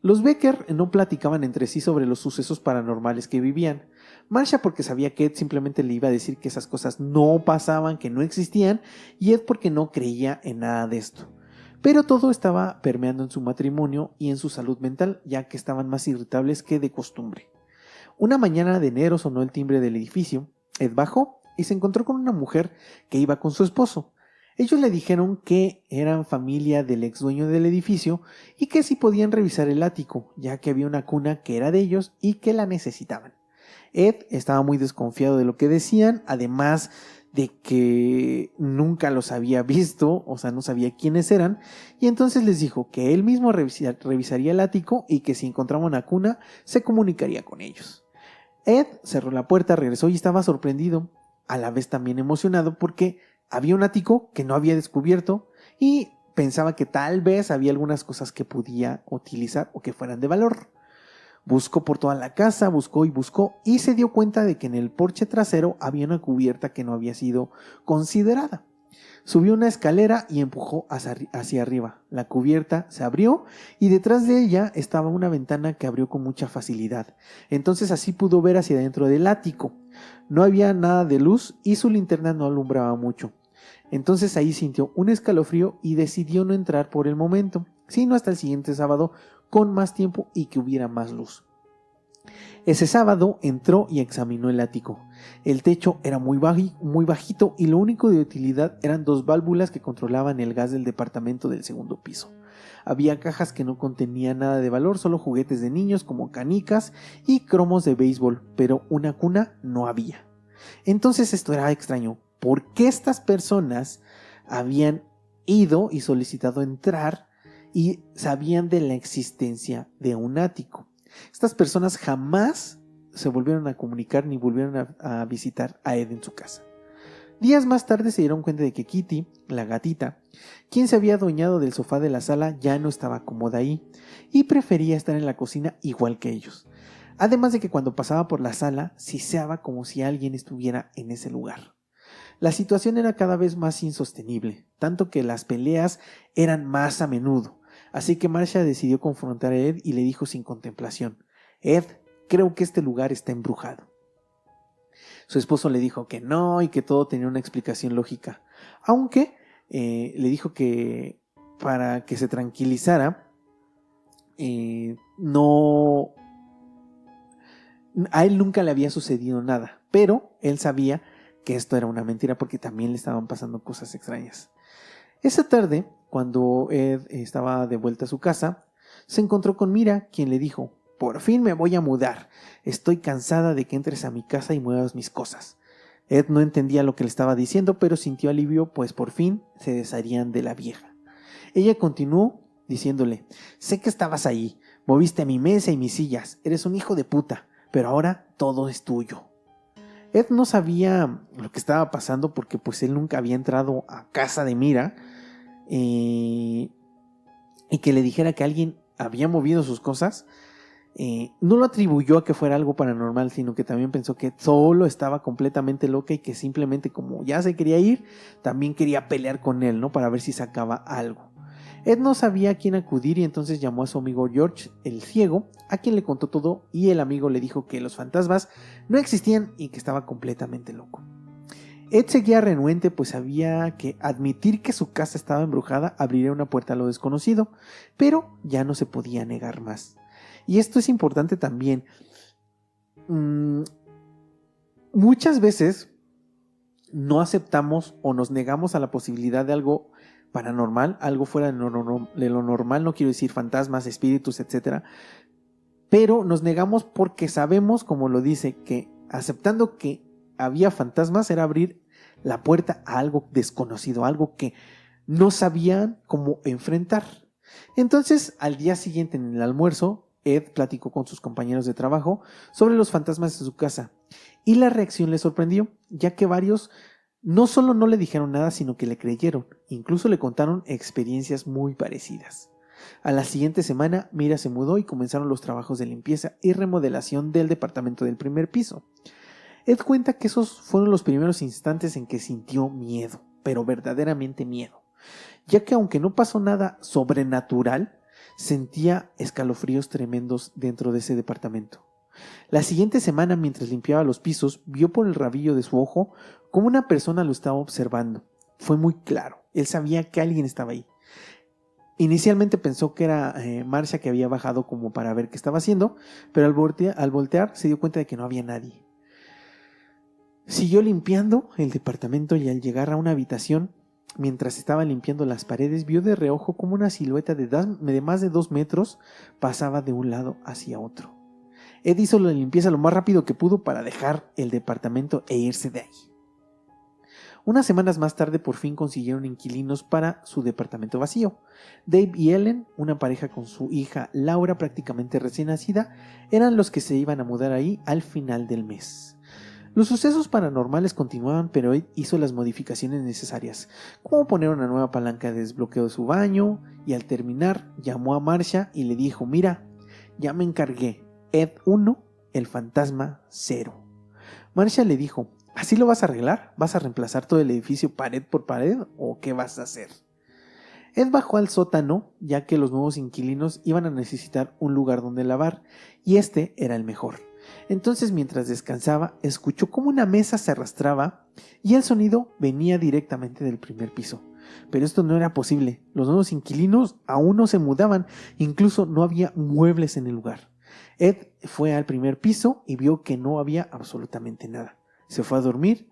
Los Becker no platicaban entre sí sobre los sucesos paranormales que vivían. Marcia porque sabía que Ed simplemente le iba a decir que esas cosas no pasaban, que no existían, y Ed porque no creía en nada de esto. Pero todo estaba permeando en su matrimonio y en su salud mental, ya que estaban más irritables que de costumbre. Una mañana de enero sonó el timbre del edificio. Ed bajó y se encontró con una mujer que iba con su esposo. Ellos le dijeron que eran familia del ex dueño del edificio y que sí podían revisar el ático, ya que había una cuna que era de ellos y que la necesitaban. Ed estaba muy desconfiado de lo que decían, además de que nunca los había visto, o sea, no sabía quiénes eran, y entonces les dijo que él mismo revisaría el ático y que si encontraba una cuna, se comunicaría con ellos. Ed cerró la puerta, regresó y estaba sorprendido, a la vez también emocionado, porque había un ático que no había descubierto y pensaba que tal vez había algunas cosas que podía utilizar o que fueran de valor. Buscó por toda la casa, buscó y se dio cuenta de que en el porche trasero había una cubierta que no había sido considerada. Subió una escalera y empujó hacia arriba. La cubierta se abrió y detrás de ella estaba una ventana que abrió con mucha facilidad. Entonces así pudo ver hacia dentro del ático. No había nada de luz y su linterna no alumbraba mucho. Entonces ahí sintió un escalofrío y decidió no entrar por el momento, sino hasta el siguiente sábado con más tiempo y que hubiera más luz. Ese sábado entró y examinó el ático. El techo era muy bajito y lo único de utilidad eran dos válvulas que controlaban el gas del departamento del segundo piso. Había cajas que no contenían nada de valor, solo juguetes de niños como canicas y cromos de béisbol, pero una cuna no había. Entonces esto era extraño. ¿Por qué estas personas habían ido y solicitado entrar y sabían de la existencia de un ático? Estas personas jamás se volvieron a comunicar ni volvieron a visitar a Ed en su casa. Días más tarde se dieron cuenta de que Kitty, la gatita, quien se había adueñado del sofá de la sala, ya no estaba cómoda ahí y prefería estar en la cocina igual que ellos. Además de que cuando pasaba por la sala, siseaba como si alguien estuviera en ese lugar. La situación era cada vez más insostenible, tanto que las peleas eran más a menudo. Así que Marcia decidió confrontar a Ed y le dijo sin contemplación: Ed, creo que este lugar está embrujado. Su esposo le dijo que no y que todo tenía una explicación lógica, aunque le dijo que para que se tranquilizara, no, a él nunca le había sucedido nada, pero él sabía que esto era una mentira porque también le estaban pasando cosas extrañas. Esa tarde, cuando Ed estaba de vuelta a su casa, se encontró con Mira, quien le dijo: por fin me voy a mudar. Estoy cansada de que entres a mi casa y muevas mis cosas. Ed no entendía lo que le estaba diciendo, pero sintió alivio, pues por fin se desharían de la vieja. Ella continuó diciéndole: sé que estabas ahí, moviste mi mesa y mis sillas, eres un hijo de puta, pero ahora todo es tuyo. Ed no sabía lo que estaba pasando porque pues él nunca había entrado a casa de Mira, y que le dijera que alguien había movido sus cosas. No lo atribuyó a que fuera algo paranormal, sino que también pensó que solo estaba completamente loca y que simplemente, como ya se quería ir, también quería pelear con él, ¿no? Para ver si sacaba algo. Ed no sabía a quién acudir y entonces llamó a su amigo George, el ciego, a quien le contó todo, y el amigo le dijo que los fantasmas no existían y que estaba completamente loco. Ed seguía renuente, pues sabía que admitir que su casa estaba embrujada abriría una puerta a lo desconocido, pero ya no se podía negar más. Y esto es importante también. Muchas veces no aceptamos o nos negamos a la posibilidad de algo paranormal, algo fuera de lo normal, no quiero decir fantasmas, espíritus, etc. Pero nos negamos porque sabemos, como lo dice, que aceptando que había fantasmas era abrir la puerta a algo desconocido, algo que no sabían cómo enfrentar. Entonces, al día siguiente en el almuerzo, Ed platicó con sus compañeros de trabajo sobre los fantasmas de su casa y la reacción le sorprendió, ya que varios no solo no le dijeron nada, sino que le creyeron, incluso le contaron experiencias muy parecidas. A la siguiente semana, Mira se mudó y comenzaron los trabajos de limpieza y remodelación del departamento del primer piso. Ed cuenta que esos fueron los primeros instantes en que sintió miedo, pero verdaderamente miedo, ya que aunque no pasó nada sobrenatural, sentía escalofríos tremendos dentro de ese departamento. La siguiente semana, mientras limpiaba los pisos, vio por el rabillo de su ojo como una persona lo estaba observando. Fue muy claro, él sabía que alguien estaba ahí. Inicialmente pensó que era Marcia, que había bajado como para ver qué estaba haciendo, pero al voltear se dio cuenta de que no había nadie. Siguió limpiando el departamento y al llegar a una habitación, mientras estaba limpiando las paredes, vio de reojo como una silueta de más de 2 metros pasaba de un lado hacia otro. Ed hizo la limpieza lo más rápido que pudo para dejar el departamento e irse de ahí. Unas semanas más tarde por fin consiguieron inquilinos para su departamento vacío. Dave y Ellen, una pareja con su hija Laura prácticamente recién nacida, eran los que se iban a mudar ahí al final del mes. Los sucesos paranormales continuaban, pero Ed hizo las modificaciones necesarias, como poner una nueva palanca de desbloqueo de su baño, y al terminar llamó a Marcia y le dijo: mira, ya me encargué, Ed 1, el fantasma 0. Marcia le dijo: ¿así lo vas a arreglar? ¿Vas a reemplazar todo el edificio pared por pared o qué vas a hacer? Ed bajó al sótano, ya que los nuevos inquilinos iban a necesitar un lugar donde lavar, y este era el mejor. Entonces, mientras descansaba, escuchó cómo una mesa se arrastraba y el sonido venía directamente del primer piso. Pero esto no era posible. Los nuevos inquilinos aún no se mudaban, incluso no había muebles en el lugar. Ed fue al primer piso y vio que no había absolutamente nada. Se fue a dormir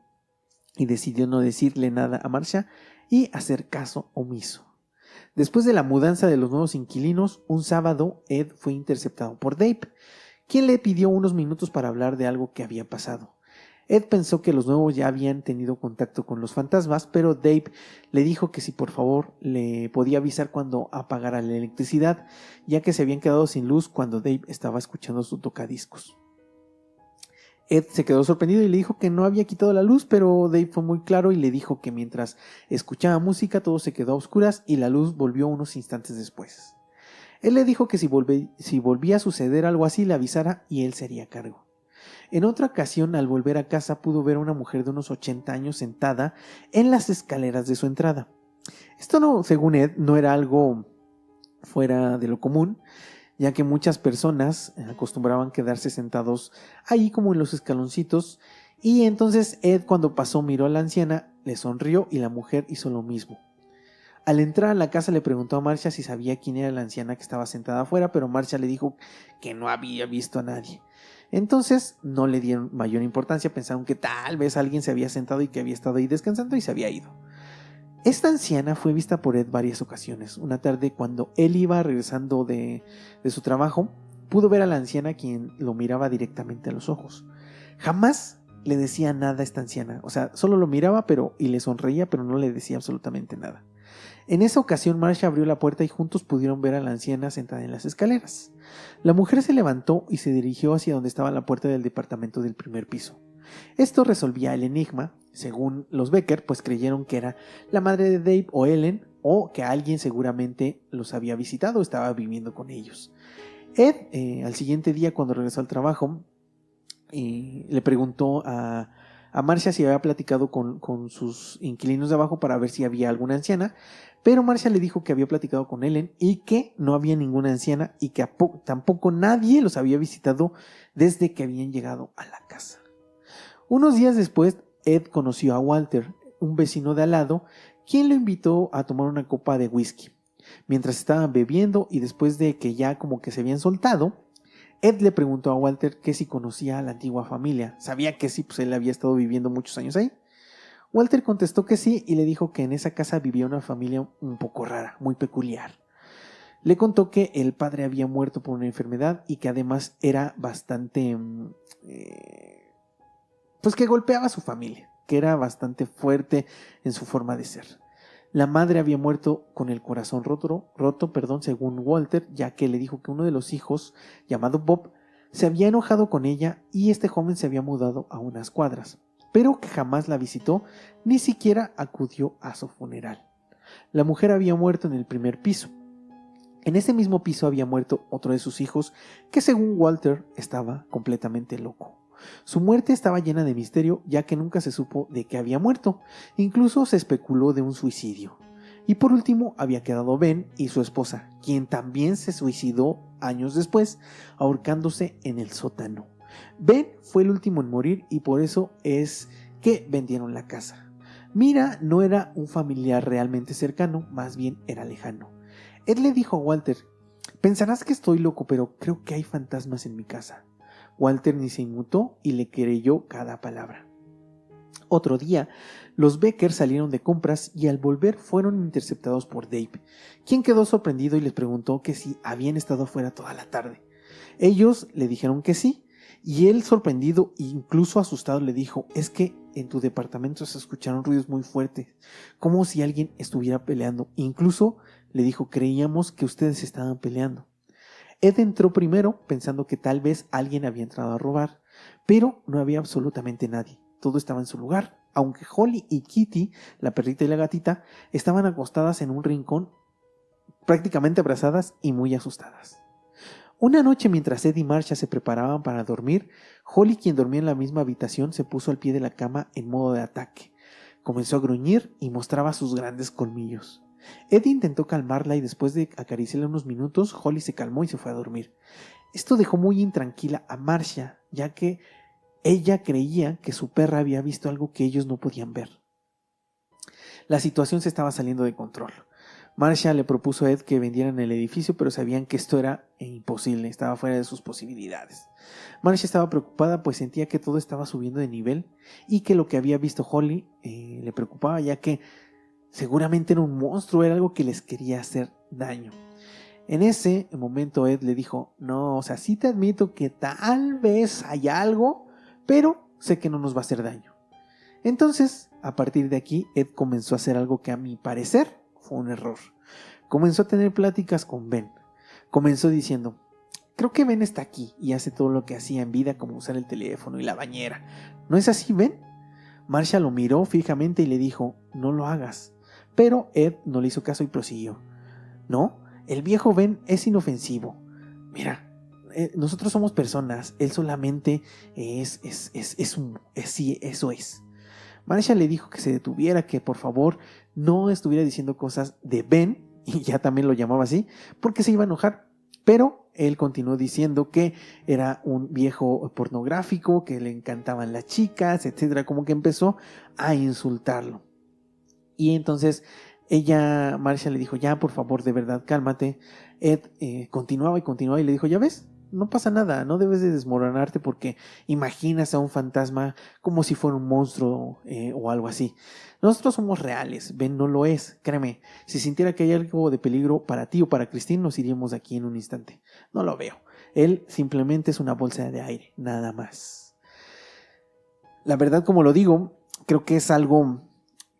y decidió no decirle nada a Marcia y hacer caso omiso. Después de la mudanza de los nuevos inquilinos, un sábado Ed fue interceptado por Dave, quien le pidió unos minutos para hablar de algo que había pasado. Ed pensó que los nuevos ya habían tenido contacto con los fantasmas, pero Dave le dijo que si por favor le podía avisar cuando apagara la electricidad, ya que se habían quedado sin luz cuando Dave estaba escuchando su tocadiscos. Ed se quedó sorprendido y le dijo que no había quitado la luz, pero Dave fue muy claro y le dijo que mientras escuchaba música todo se quedó a oscuras y la luz volvió unos instantes después. Él le dijo que si volvía a suceder algo así le avisara y él se haría cargo. En otra ocasión, al volver a casa, pudo ver a una mujer de unos 80 años sentada en las escaleras de su entrada. Esto no, según Ed, no era algo fuera de lo común, ya que muchas personas acostumbraban quedarse sentados ahí como en los escaloncitos, y entonces Ed, cuando pasó, miró a la anciana, le sonrió y la mujer hizo lo mismo. Al entrar a la casa le preguntó a Marcia si sabía quién era la anciana que estaba sentada afuera, pero Marcia le dijo que no había visto a nadie. Entonces no le dieron mayor importancia, pensaron que tal vez alguien se había sentado y que había estado ahí descansando y se había ido. Esta anciana fue vista por Ed varias ocasiones. Una tarde, cuando él iba regresando de su trabajo, pudo ver a la anciana, quien lo miraba directamente a los ojos. Jamás le decía nada a esta anciana, o sea, solo lo miraba y le sonreía, pero no le decía absolutamente nada. En esa ocasión, Marcia abrió la puerta y juntos pudieron ver a la anciana sentada en las escaleras. La mujer se levantó y se dirigió hacia donde estaba la puerta del departamento del primer piso. Esto resolvía el enigma. Según los Becker, pues creyeron que era la madre de Dave o Ellen, o que alguien seguramente los había visitado o estaba viviendo con ellos. Ed, al siguiente día, cuando regresó al trabajo, le preguntó a Marcia si había platicado con sus inquilinos de abajo para ver si había alguna anciana, pero Marcia le dijo que había platicado con Ellen y que no había ninguna anciana y que tampoco nadie los había visitado desde que habían llegado a la casa. Unos días después, Ed conoció a Walter, un vecino de al lado, quien lo invitó a tomar una copa de whisky. Mientras estaban bebiendo y después de que ya como que se habían soltado, Ed le preguntó a Walter que si conocía a la antigua familia. Sabía que sí, pues él había estado viviendo muchos años ahí. Walter contestó que sí y le dijo que en esa casa vivía una familia un poco rara, muy peculiar. Le contó que el padre había muerto por una enfermedad y que además era bastante... pues que golpeaba a su familia, que era bastante fuerte en su forma de ser. La madre había muerto con el corazón roto, según Walter, ya que le dijo que uno de los hijos, llamado Bob, se había enojado con ella y este joven se había mudado a unas cuadras, pero que jamás la visitó, ni siquiera acudió a su funeral. La mujer había muerto en el primer piso. En ese mismo piso había muerto otro de sus hijos, que según Walter estaba completamente loco. Su muerte estaba llena de misterio, ya que nunca se supo de qué había muerto. Incluso se especuló de un suicidio. Y por último había quedado Ben y su esposa, quien también se suicidó años después, ahorcándose en el sótano. Ben fue el último en morir y por eso es que vendieron la casa. Mira no era un familiar realmente cercano, más bien era lejano. Ed le dijo a Walter: pensarás que estoy loco, pero creo que hay fantasmas en mi casa. Walter ni se inmutó y le creyó cada palabra. Otro día, los Becker salieron de compras y al volver fueron interceptados por Dave, quien quedó sorprendido y les preguntó que si habían estado afuera toda la tarde. Ellos le dijeron que sí, y él, sorprendido e incluso asustado, le dijo: es que en tu departamento se escucharon ruidos muy fuertes, como si alguien estuviera peleando. Incluso le dijo: creíamos que ustedes estaban peleando. Ed entró primero pensando que tal vez alguien había entrado a robar, pero no había absolutamente nadie. Todo estaba en su lugar, aunque Holly y Kitty, la perrita y la gatita, estaban acostadas en un rincón, prácticamente abrazadas y muy asustadas. Una noche, mientras Ed y Marcia se preparaban para dormir, Holly, quien dormía en la misma habitación, se puso al pie de la cama en modo de ataque. Comenzó a gruñir y mostraba sus grandes colmillos. Ed intentó calmarla y después de acariciarla unos minutos, Holly se calmó y se fue a dormir. Esto dejó muy intranquila a Marcia, ya que ella creía que su perra había visto algo que ellos no podían ver. La situación se estaba saliendo de control. Marcia le propuso a Ed que vendieran el edificio, pero sabían que esto era imposible, estaba fuera de sus posibilidades. Marcia estaba preocupada, pues sentía que todo estaba subiendo de nivel y que lo que había visto Holly le preocupaba, ya que seguramente era un monstruo, era algo que les quería hacer daño. En ese momento Ed le dijo: no, o sea, sí te admito que tal vez hay algo, pero sé que no nos va a hacer daño. Entonces, a partir de aquí, Ed comenzó a hacer algo que a mi parecer fue un error. Comenzó a tener pláticas con Ben. Comenzó diciendo: creo que Ben está aquí y hace todo lo que hacía en vida, como usar el teléfono y la bañera. ¿No es así, Ben? Marcia lo miró fijamente y le dijo: no lo hagas. Pero Ed no le hizo caso y prosiguió: no, el viejo Ben es inofensivo. Mira, nosotros somos personas, él solamente sí, eso es. Marcia le dijo que se detuviera, que por favor no estuviera diciendo cosas de Ben, y ya también lo llamaba así, porque se iba a enojar. Pero él continuó diciendo que era un viejo pornográfico, que le encantaban las chicas, etcétera, como que empezó a insultarlo. Y entonces Marcia le dijo: ya, por favor, de verdad, cálmate. Ed continuaba y le dijo: ya ves, no pasa nada, no debes de desmoronarte porque imaginas a un fantasma como si fuera un monstruo o algo así. Nosotros somos reales, Ben no lo es, créeme. Si sintiera que hay algo de peligro para ti o para Christine, nos iríamos de aquí en un instante. No lo veo. Él simplemente es una bolsa de aire, nada más. La verdad, como lo digo, creo que es algo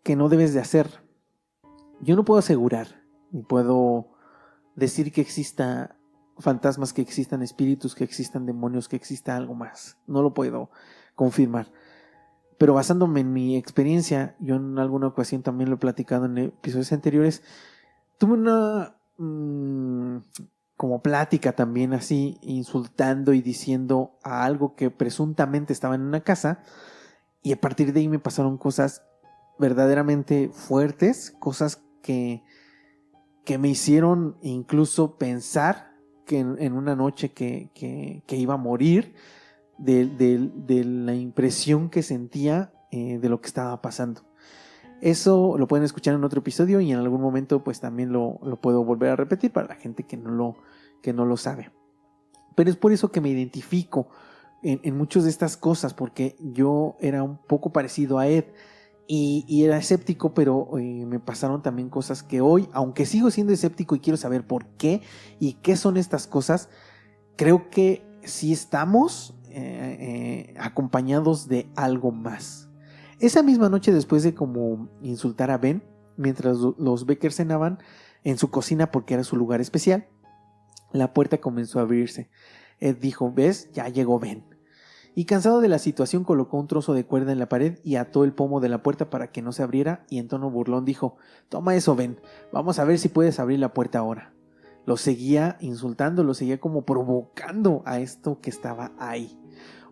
que no debes de hacer. Yo no puedo asegurar, ni puedo decir que exista fantasmas, que existan espíritus, que existan demonios, que exista algo más. No lo puedo confirmar. Pero basándome en mi experiencia, yo en alguna ocasión también lo he platicado en episodios anteriores, tuve una como plática también así, insultando y diciendo a algo que presuntamente estaba en una casa, y a partir de ahí me pasaron cosas verdaderamente fuertes, cosas que me hicieron incluso pensar que en una noche que iba a morir, de la impresión que sentía de lo que estaba pasando. Eso lo pueden escuchar en otro episodio y en algún momento pues también lo puedo volver a repetir para la gente que no lo sabe. Pero es por eso que me identifico en muchas de estas cosas, porque yo era un poco parecido a Ed y era escéptico, pero me pasaron también cosas que hoy, aunque sigo siendo escéptico y quiero saber por qué y qué son estas cosas, creo que sí estamos acompañados de algo más. Esa misma noche, después de como insultar a Ben, mientras los Becker cenaban en su cocina porque era su lugar especial, la puerta comenzó a abrirse. Ed dijo, ¿ves? Ya llegó Ben. Y cansado de la situación, colocó un trozo de cuerda en la pared y ató el pomo de la puerta para que no se abriera, y en tono burlón dijo, toma eso, Ben, vamos a ver si puedes abrir la puerta ahora. Lo seguía insultando, lo seguía como provocando a esto que estaba ahí.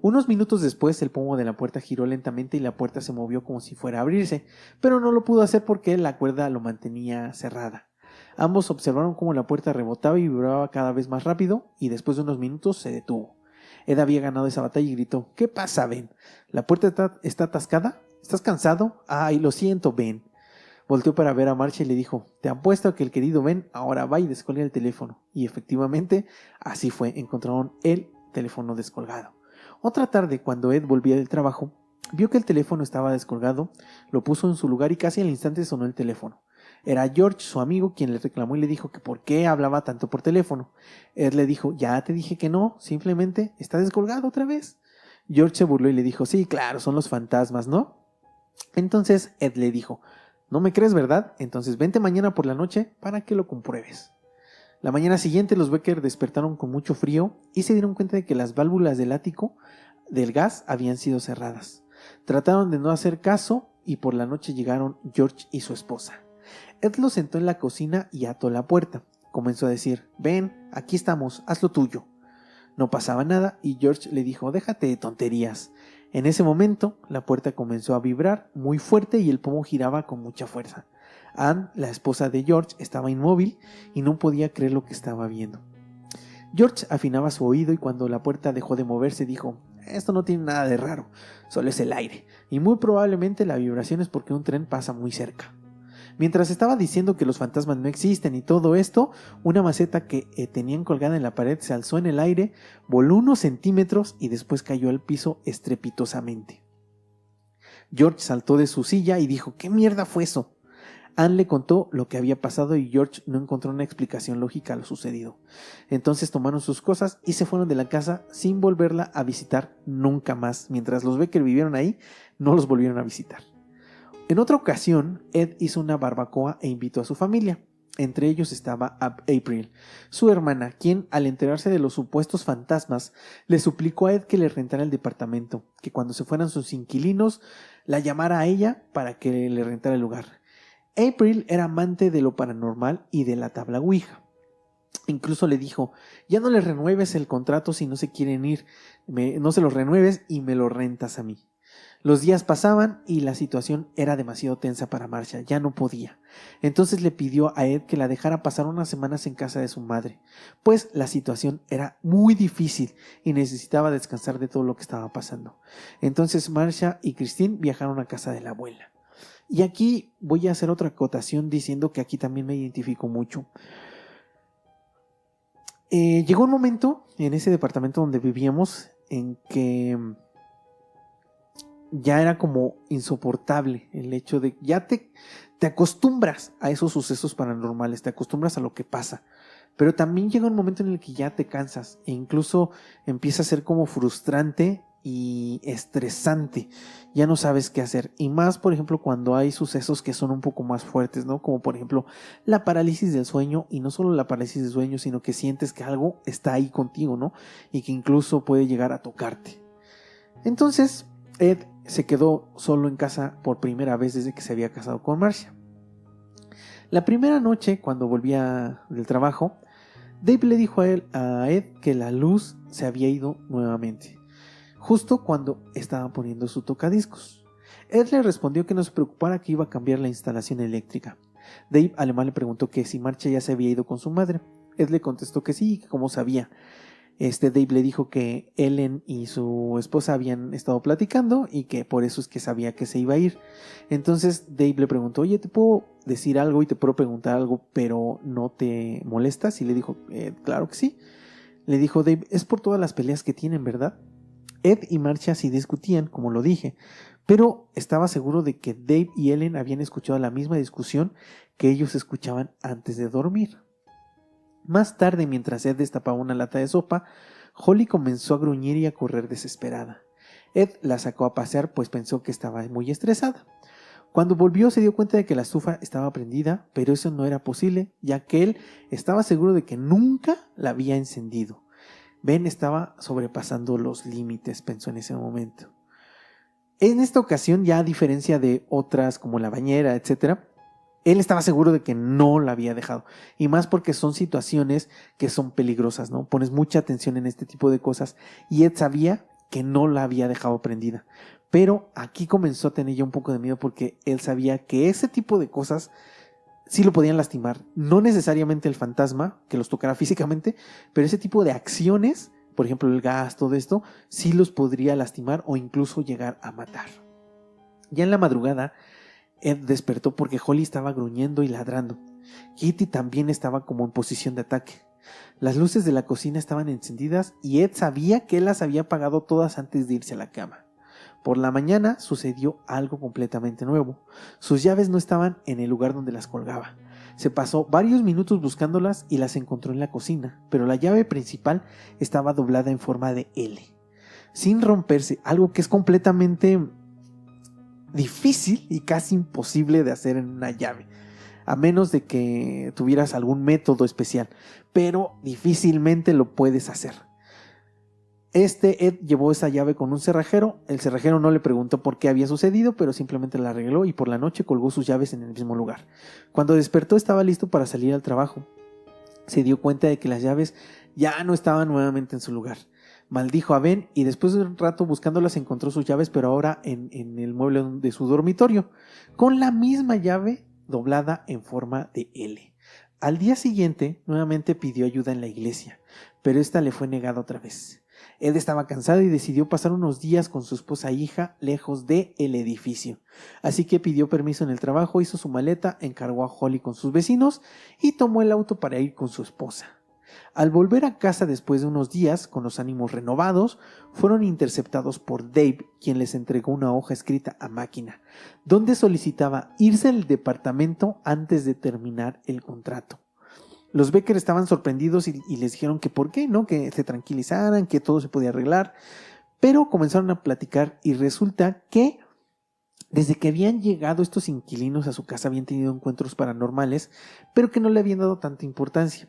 Unos minutos después, el pomo de la puerta giró lentamente y la puerta se movió como si fuera a abrirse, pero no lo pudo hacer porque la cuerda lo mantenía cerrada. Ambos observaron cómo la puerta rebotaba y vibraba cada vez más rápido, y después de unos minutos se detuvo. Ed había ganado esa batalla y gritó, ¿qué pasa, Ben? ¿La puerta está atascada? ¿Estás cansado? Ay, lo siento, Ben. Volteó para ver a Marcia y le dijo, te apuesto que el querido Ben ahora va y descuelga el teléfono. Y efectivamente, así fue, encontraron el teléfono descolgado. Otra tarde, cuando Ed volvía del trabajo, vio que el teléfono estaba descolgado, lo puso en su lugar y casi al instante sonó el teléfono. Era George, su amigo, quien le reclamó y le dijo que por qué hablaba tanto por teléfono. Ed le dijo, ya te dije que no, simplemente está descolgado otra vez. George se burló y le dijo, sí, claro, son los fantasmas, ¿no? Entonces Ed le dijo, no me crees, ¿verdad? Entonces vente mañana por la noche para que lo compruebes. La mañana siguiente los Becker despertaron con mucho frío y se dieron cuenta de que las válvulas del ático del gas habían sido cerradas. Trataron de no hacer caso y por la noche llegaron George y su esposa. Ed lo sentó en la cocina y ató la puerta. Comenzó a decir, ven, aquí estamos, haz lo tuyo. No pasaba nada y George le dijo, déjate de tonterías. En ese momento, la puerta comenzó a vibrar muy fuerte y el pomo giraba con mucha fuerza. Anne, la esposa de George, estaba inmóvil y no podía creer lo que estaba viendo. George afinaba su oído y cuando la puerta dejó de moverse dijo, esto no tiene nada de raro, solo es el aire, y muy probablemente la vibración es porque un tren pasa muy cerca. Mientras estaba diciendo que los fantasmas no existen y todo esto, una maceta que tenían colgada en la pared se alzó en el aire, voló unos centímetros y después cayó al piso estrepitosamente. George saltó de su silla y dijo, ¿qué mierda fue eso? Anne le contó lo que había pasado y George no encontró una explicación lógica a lo sucedido. Entonces tomaron sus cosas y se fueron de la casa sin volverla a visitar nunca más. Mientras los Becker vivieron ahí, no los volvieron a visitar. En otra ocasión, Ed hizo una barbacoa e invitó a su familia. Entre ellos estaba April, su hermana, quien, al enterarse de los supuestos fantasmas, le suplicó a Ed que le rentara el departamento, que cuando se fueran sus inquilinos, la llamara a ella para que le rentara el lugar. April era amante de lo paranormal y de la tabla Ouija. Incluso le dijo, ya no les renueves el contrato si no se quieren ir, no se los renueves y me lo rentas a mí. Los días pasaban y la situación era demasiado tensa para Marcia, ya no podía. Entonces le pidió a Ed que la dejara pasar unas semanas en casa de su madre, pues la situación era muy difícil y necesitaba descansar de todo lo que estaba pasando. Entonces Marcia y Christine viajaron a casa de la abuela. Y aquí voy a hacer otra acotación diciendo que aquí también me identifico mucho. Llegó un momento en ese departamento donde vivíamos en que ya era como insoportable el hecho de ya te acostumbras a esos sucesos paranormales, te acostumbras a lo que pasa, pero también llega un momento en el que ya te cansas e incluso empieza a ser como frustrante y estresante, ya no sabes qué hacer, y más por ejemplo cuando hay sucesos que son un poco más fuertes, ¿no? Como por ejemplo la parálisis del sueño, y no solo la parálisis del sueño, sino que sientes que algo está ahí contigo, ¿no? Y que incluso puede llegar a tocarte. Entonces Ed se quedó solo en casa por primera vez desde que se había casado con Marcia. La primera noche, cuando volvía del trabajo, Dave le dijo a Ed que la luz se había ido nuevamente, justo cuando estaba poniendo su tocadiscos. Ed le respondió que no se preocupara, que iba a cambiar la instalación eléctrica. Dave además le preguntó que si Marcia ya se había ido con su madre. Ed le contestó que sí, que cómo sabía. Dave le dijo que Ellen y su esposa habían estado platicando y que por eso es que sabía que se iba a ir. Entonces Dave le preguntó, oye, ¿te puedo decir algo y te puedo preguntar algo, pero no te molestas? Y le dijo, claro que sí. Le dijo Dave, es por todas las peleas que tienen, ¿verdad? Ed y Marcia sí discutían, como lo dije, pero estaba seguro de que Dave y Ellen habían escuchado la misma discusión que ellos escuchaban antes de dormir. Más tarde, mientras Ed destapaba una lata de sopa, Holly comenzó a gruñir y a correr desesperada. Ed la sacó a pasear, pues pensó que estaba muy estresada. Cuando volvió se dio cuenta de que la estufa estaba prendida, pero eso no era posible, ya que él estaba seguro de que nunca la había encendido. Ben estaba sobrepasando los límites, pensó en ese momento. En esta ocasión, ya a diferencia de otras como la bañera, etc., él estaba seguro de que no la había dejado, y más porque son situaciones que son peligrosas, ¿no? Pones mucha atención en este tipo de cosas, y Ed sabía que no la había dejado prendida, pero aquí comenzó a tener ya un poco de miedo porque él sabía que ese tipo de cosas sí lo podían lastimar, no necesariamente el fantasma que los tocara físicamente, pero ese tipo de acciones, por ejemplo el gas, todo esto, sí los podría lastimar o incluso llegar a matar. Ya en la madrugada, Ed despertó porque Holly estaba gruñendo y ladrando. Kitty también estaba como en posición de ataque. Las luces de la cocina estaban encendidas y Ed sabía que él las había apagado todas antes de irse a la cama. Por la mañana sucedió algo completamente nuevo. Sus llaves no estaban en el lugar donde las colgaba. Se pasó varios minutos buscándolas y las encontró en la cocina, pero la llave principal estaba doblada en forma de L, sin romperse, algo que es completamente difícil y casi imposible de hacer en una llave, a menos de que tuvieras algún método especial, pero difícilmente lo puedes hacer. Ed llevó esa llave con un cerrajero. El cerrajero no le preguntó por qué había sucedido, pero simplemente la arregló y por la noche colgó sus llaves en el mismo lugar. Cuando despertó estaba listo para salir al trabajo. Se dio cuenta de que las llaves ya no estaban nuevamente en su lugar. Maldijo a Ben y después de un rato buscándolas encontró sus llaves, pero ahora en el mueble de su dormitorio, con la misma llave doblada en forma de L. Al día siguiente nuevamente pidió ayuda en la iglesia, pero esta le fue negada otra vez. Ed estaba cansado y decidió pasar unos días con su esposa e hija lejos del edificio. Así que pidió permiso en el trabajo, hizo su maleta, encargó a Holly con sus vecinos y tomó el auto para ir con su esposa. Al volver a casa después de unos días, con los ánimos renovados, fueron interceptados por Dave, quien les entregó una hoja escrita a máquina, donde solicitaba irse del departamento antes de terminar el contrato. Los Becker estaban sorprendidos y les dijeron que por qué, ¿no? Que se tranquilizaran, que todo se podía arreglar, pero comenzaron a platicar y resulta que desde que habían llegado estos inquilinos a su casa habían tenido encuentros paranormales, pero que no le habían dado tanta importancia.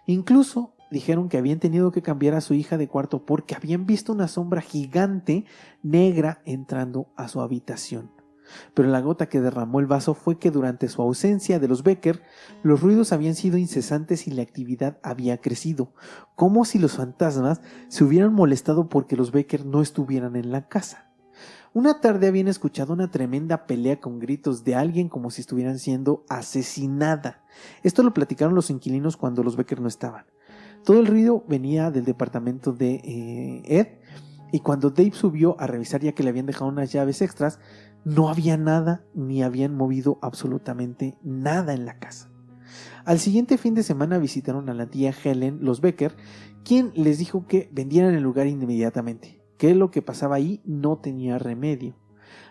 Incluso dijeron que habían tenido que cambiar a su hija de cuarto porque habían visto una sombra gigante negra entrando a su habitación. Pero la gota que derramó el vaso fue que durante su ausencia de los Becker, los ruidos habían sido incesantes y la actividad había crecido, como si los fantasmas se hubieran molestado porque los Becker no estuvieran en la casa. Una tarde habían escuchado una tremenda pelea con gritos de alguien como si estuvieran siendo asesinada. Esto lo platicaron los inquilinos cuando los Becker no estaban. Todo el ruido venía del departamento de Ed, y cuando Dave subió a revisar ya que le habían dejado unas llaves extras, no había nada ni habían movido absolutamente nada en la casa. Al siguiente fin de semana visitaron a la tía Helen, los Becker, quien les dijo que vendieran el lugar inmediatamente, que lo que pasaba ahí no tenía remedio.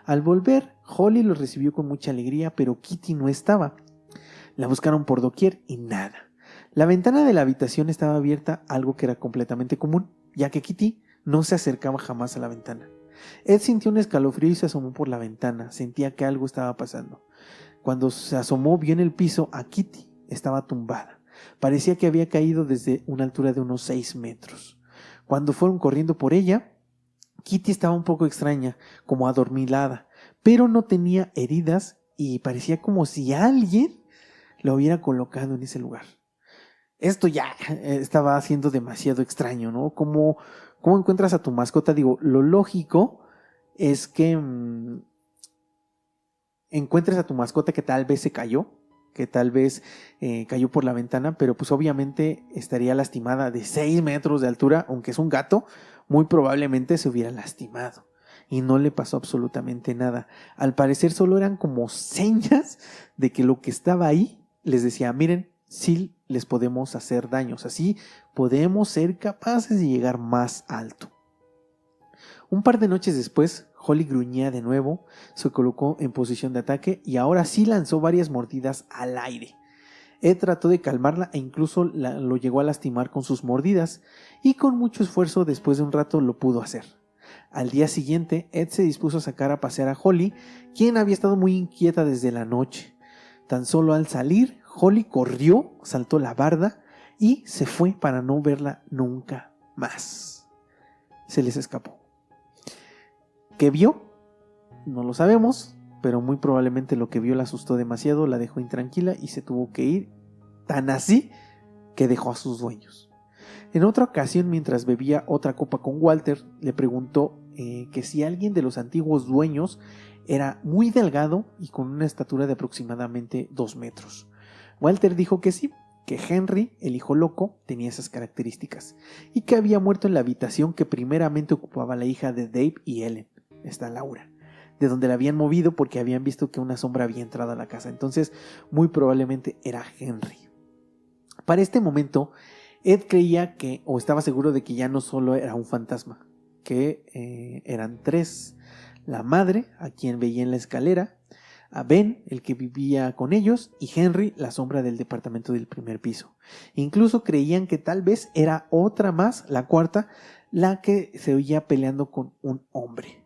Al volver, Holly los recibió con mucha alegría, pero Kitty no estaba. La buscaron por doquier y nada. La ventana de la habitación estaba abierta, algo que era completamente común, ya que Kitty no se acercaba jamás a la ventana. Ed sintió un escalofrío y se asomó por la ventana. Sentía que algo estaba pasando. Cuando se asomó, vio en el piso a Kitty. Estaba tumbada. Parecía que había caído desde una altura de unos 6 metros. Cuando fueron corriendo por ella, Kitty estaba un poco extraña, como adormilada, pero no tenía heridas y parecía como si alguien lo hubiera colocado en ese lugar. Esto ya estaba siendo demasiado extraño, ¿no? ¿Cómo encuentras a tu mascota? Digo, lo lógico es que encuentres a tu mascota que tal vez se cayó, que tal vez cayó por la ventana, pero pues obviamente estaría lastimada de 6 metros de altura, aunque es un gato, muy probablemente se hubiera lastimado. Y no le pasó absolutamente nada. Al parecer solo eran como señas de que lo que estaba ahí les decía, miren, sí les podemos hacer daños, así podemos ser capaces de llegar más alto. Un par de noches después, Holly gruñía de nuevo, se colocó en posición de ataque y ahora sí lanzó varias mordidas al aire. Ed trató de calmarla e incluso lo llegó a lastimar con sus mordidas, y con mucho esfuerzo después de un rato lo pudo hacer. Al día siguiente, Ed se dispuso a sacar a pasear a Holly, quien había estado muy inquieta desde la noche. Tan solo al salir, Holly corrió, saltó la barda y se fue para no verla nunca más. Se les escapó. ¿Qué vio? No lo sabemos, pero muy probablemente lo que vio la asustó demasiado, la dejó intranquila y se tuvo que ir, tan así que dejó a sus dueños. En otra ocasión, mientras bebía otra copa con Walter, le preguntó que si alguien de los antiguos dueños era muy delgado y con una estatura de aproximadamente 2 metros. Walter dijo que sí, que Henry, el hijo loco, tenía esas características y que había muerto en la habitación que primeramente ocupaba la hija de Dave y Ellen, esta Laura, de donde la habían movido porque habían visto que una sombra había entrado a la casa. Entonces, muy probablemente era Henry. Para este momento, Ed creía que, o estaba seguro de que ya no solo era un fantasma, que eran 3. La madre, a quien veía en la escalera, a Ben, el que vivía con ellos, y Henry, la sombra del departamento del primer piso. Incluso creían que tal vez era otra más, la cuarta, la que se oía peleando con un hombre.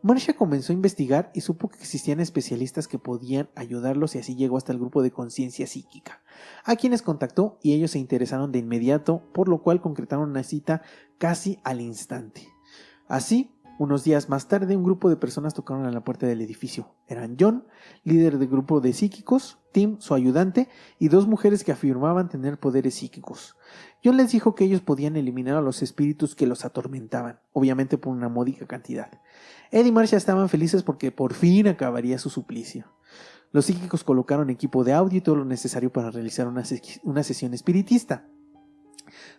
Marcia comenzó a investigar y supo que existían especialistas que podían ayudarlos y así llegó hasta el grupo de conciencia psíquica, a quienes contactó y ellos se interesaron de inmediato, por lo cual concretaron una cita casi al instante. Así, unos días más tarde, un grupo de personas tocaron a la puerta del edificio. Eran John, líder del grupo de psíquicos, Tim, su ayudante, y 2 mujeres que afirmaban tener poderes psíquicos. John les dijo que ellos podían eliminar a los espíritus que los atormentaban, obviamente por una módica cantidad. Ed y Marcia estaban felices porque por fin acabaría su suplicio. Los psíquicos colocaron equipo de audio y todo lo necesario para realizar una sesión espiritista.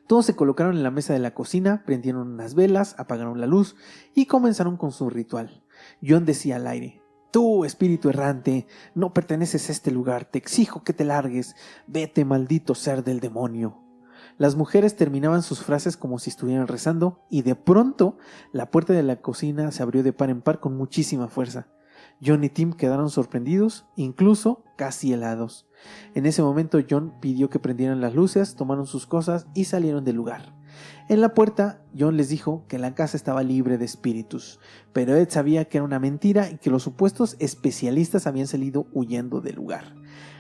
Todos se colocaron en la mesa de la cocina, prendieron unas velas, apagaron la luz y comenzaron con su ritual. John decía al aire: «Tú, espíritu errante, no perteneces a este lugar, te exijo que te largues, vete, maldito ser del demonio». Las mujeres terminaban sus frases como si estuvieran rezando y de pronto la puerta de la cocina se abrió de par en par con muchísima fuerza. John y Tim quedaron sorprendidos, incluso casi helados. En ese momento John pidió que prendieran las luces, tomaron sus cosas y salieron del lugar. En la puerta, John les dijo que la casa estaba libre de espíritus, pero Ed sabía que era una mentira y que los supuestos especialistas habían salido huyendo del lugar.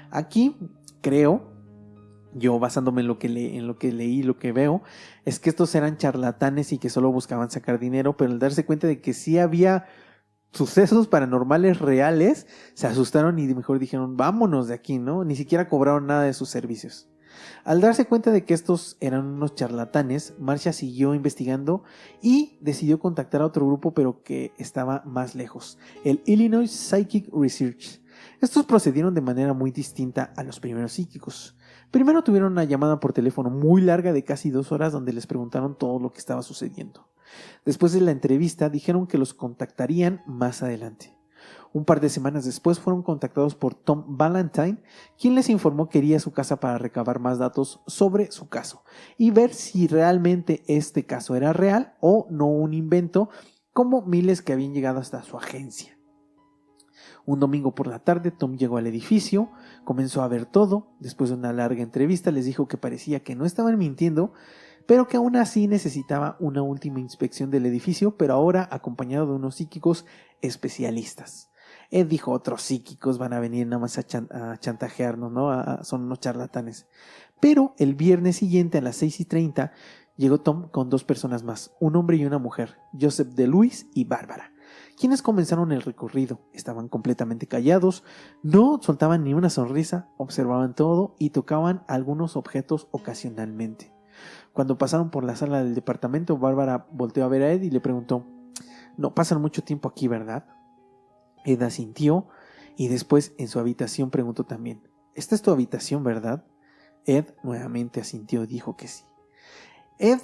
Aquí, creo, yo basándome en lo que leí, lo que veo, es que estos eran charlatanes y que solo buscaban sacar dinero, pero al darse cuenta de que sí había sucesos paranormales reales, se asustaron y mejor dijeron, vámonos de aquí, ¿no? Ni siquiera cobraron nada de sus servicios. Al darse cuenta de que estos eran unos charlatanes, Marcia siguió investigando y decidió contactar a otro grupo, pero que estaba más lejos, el Illinois Psychic Research. Estos procedieron de manera muy distinta a los primeros psíquicos. Primero tuvieron una llamada por teléfono muy larga de casi 2 horas donde les preguntaron todo lo que estaba sucediendo. Después de la entrevista dijeron que los contactarían más adelante. Un par de semanas después fueron contactados por Tom Valentine, quien les informó que iría a su casa para recabar más datos sobre su caso y ver si realmente este caso era real o no un invento, como miles que habían llegado hasta su agencia. Un domingo por la tarde, Tom llegó al edificio, comenzó a ver todo. Después de una larga entrevista les dijo que parecía que no estaban mintiendo, pero que aún así necesitaba una última inspección del edificio, pero ahora acompañado de unos psíquicos especialistas. Ed dijo, otros psíquicos van a venir nada más a chantajearnos, ¿no? Son unos charlatanes. Pero el viernes siguiente a las 6:30, Llegó Tom con 2 personas más, un hombre y una mujer, Joseph DeLuis y Bárbara, quienes comenzaron el recorrido. Estaban completamente callados, no soltaban ni una sonrisa, observaban todo y tocaban algunos objetos ocasionalmente. Cuando pasaron por la sala del departamento, Bárbara volteó a ver a Ed y le preguntó: «No pasan mucho tiempo aquí, ¿verdad?». Ed asintió y después en su habitación preguntó también: «¿Esta es tu habitación, verdad?». Ed nuevamente asintió y dijo que sí. Ed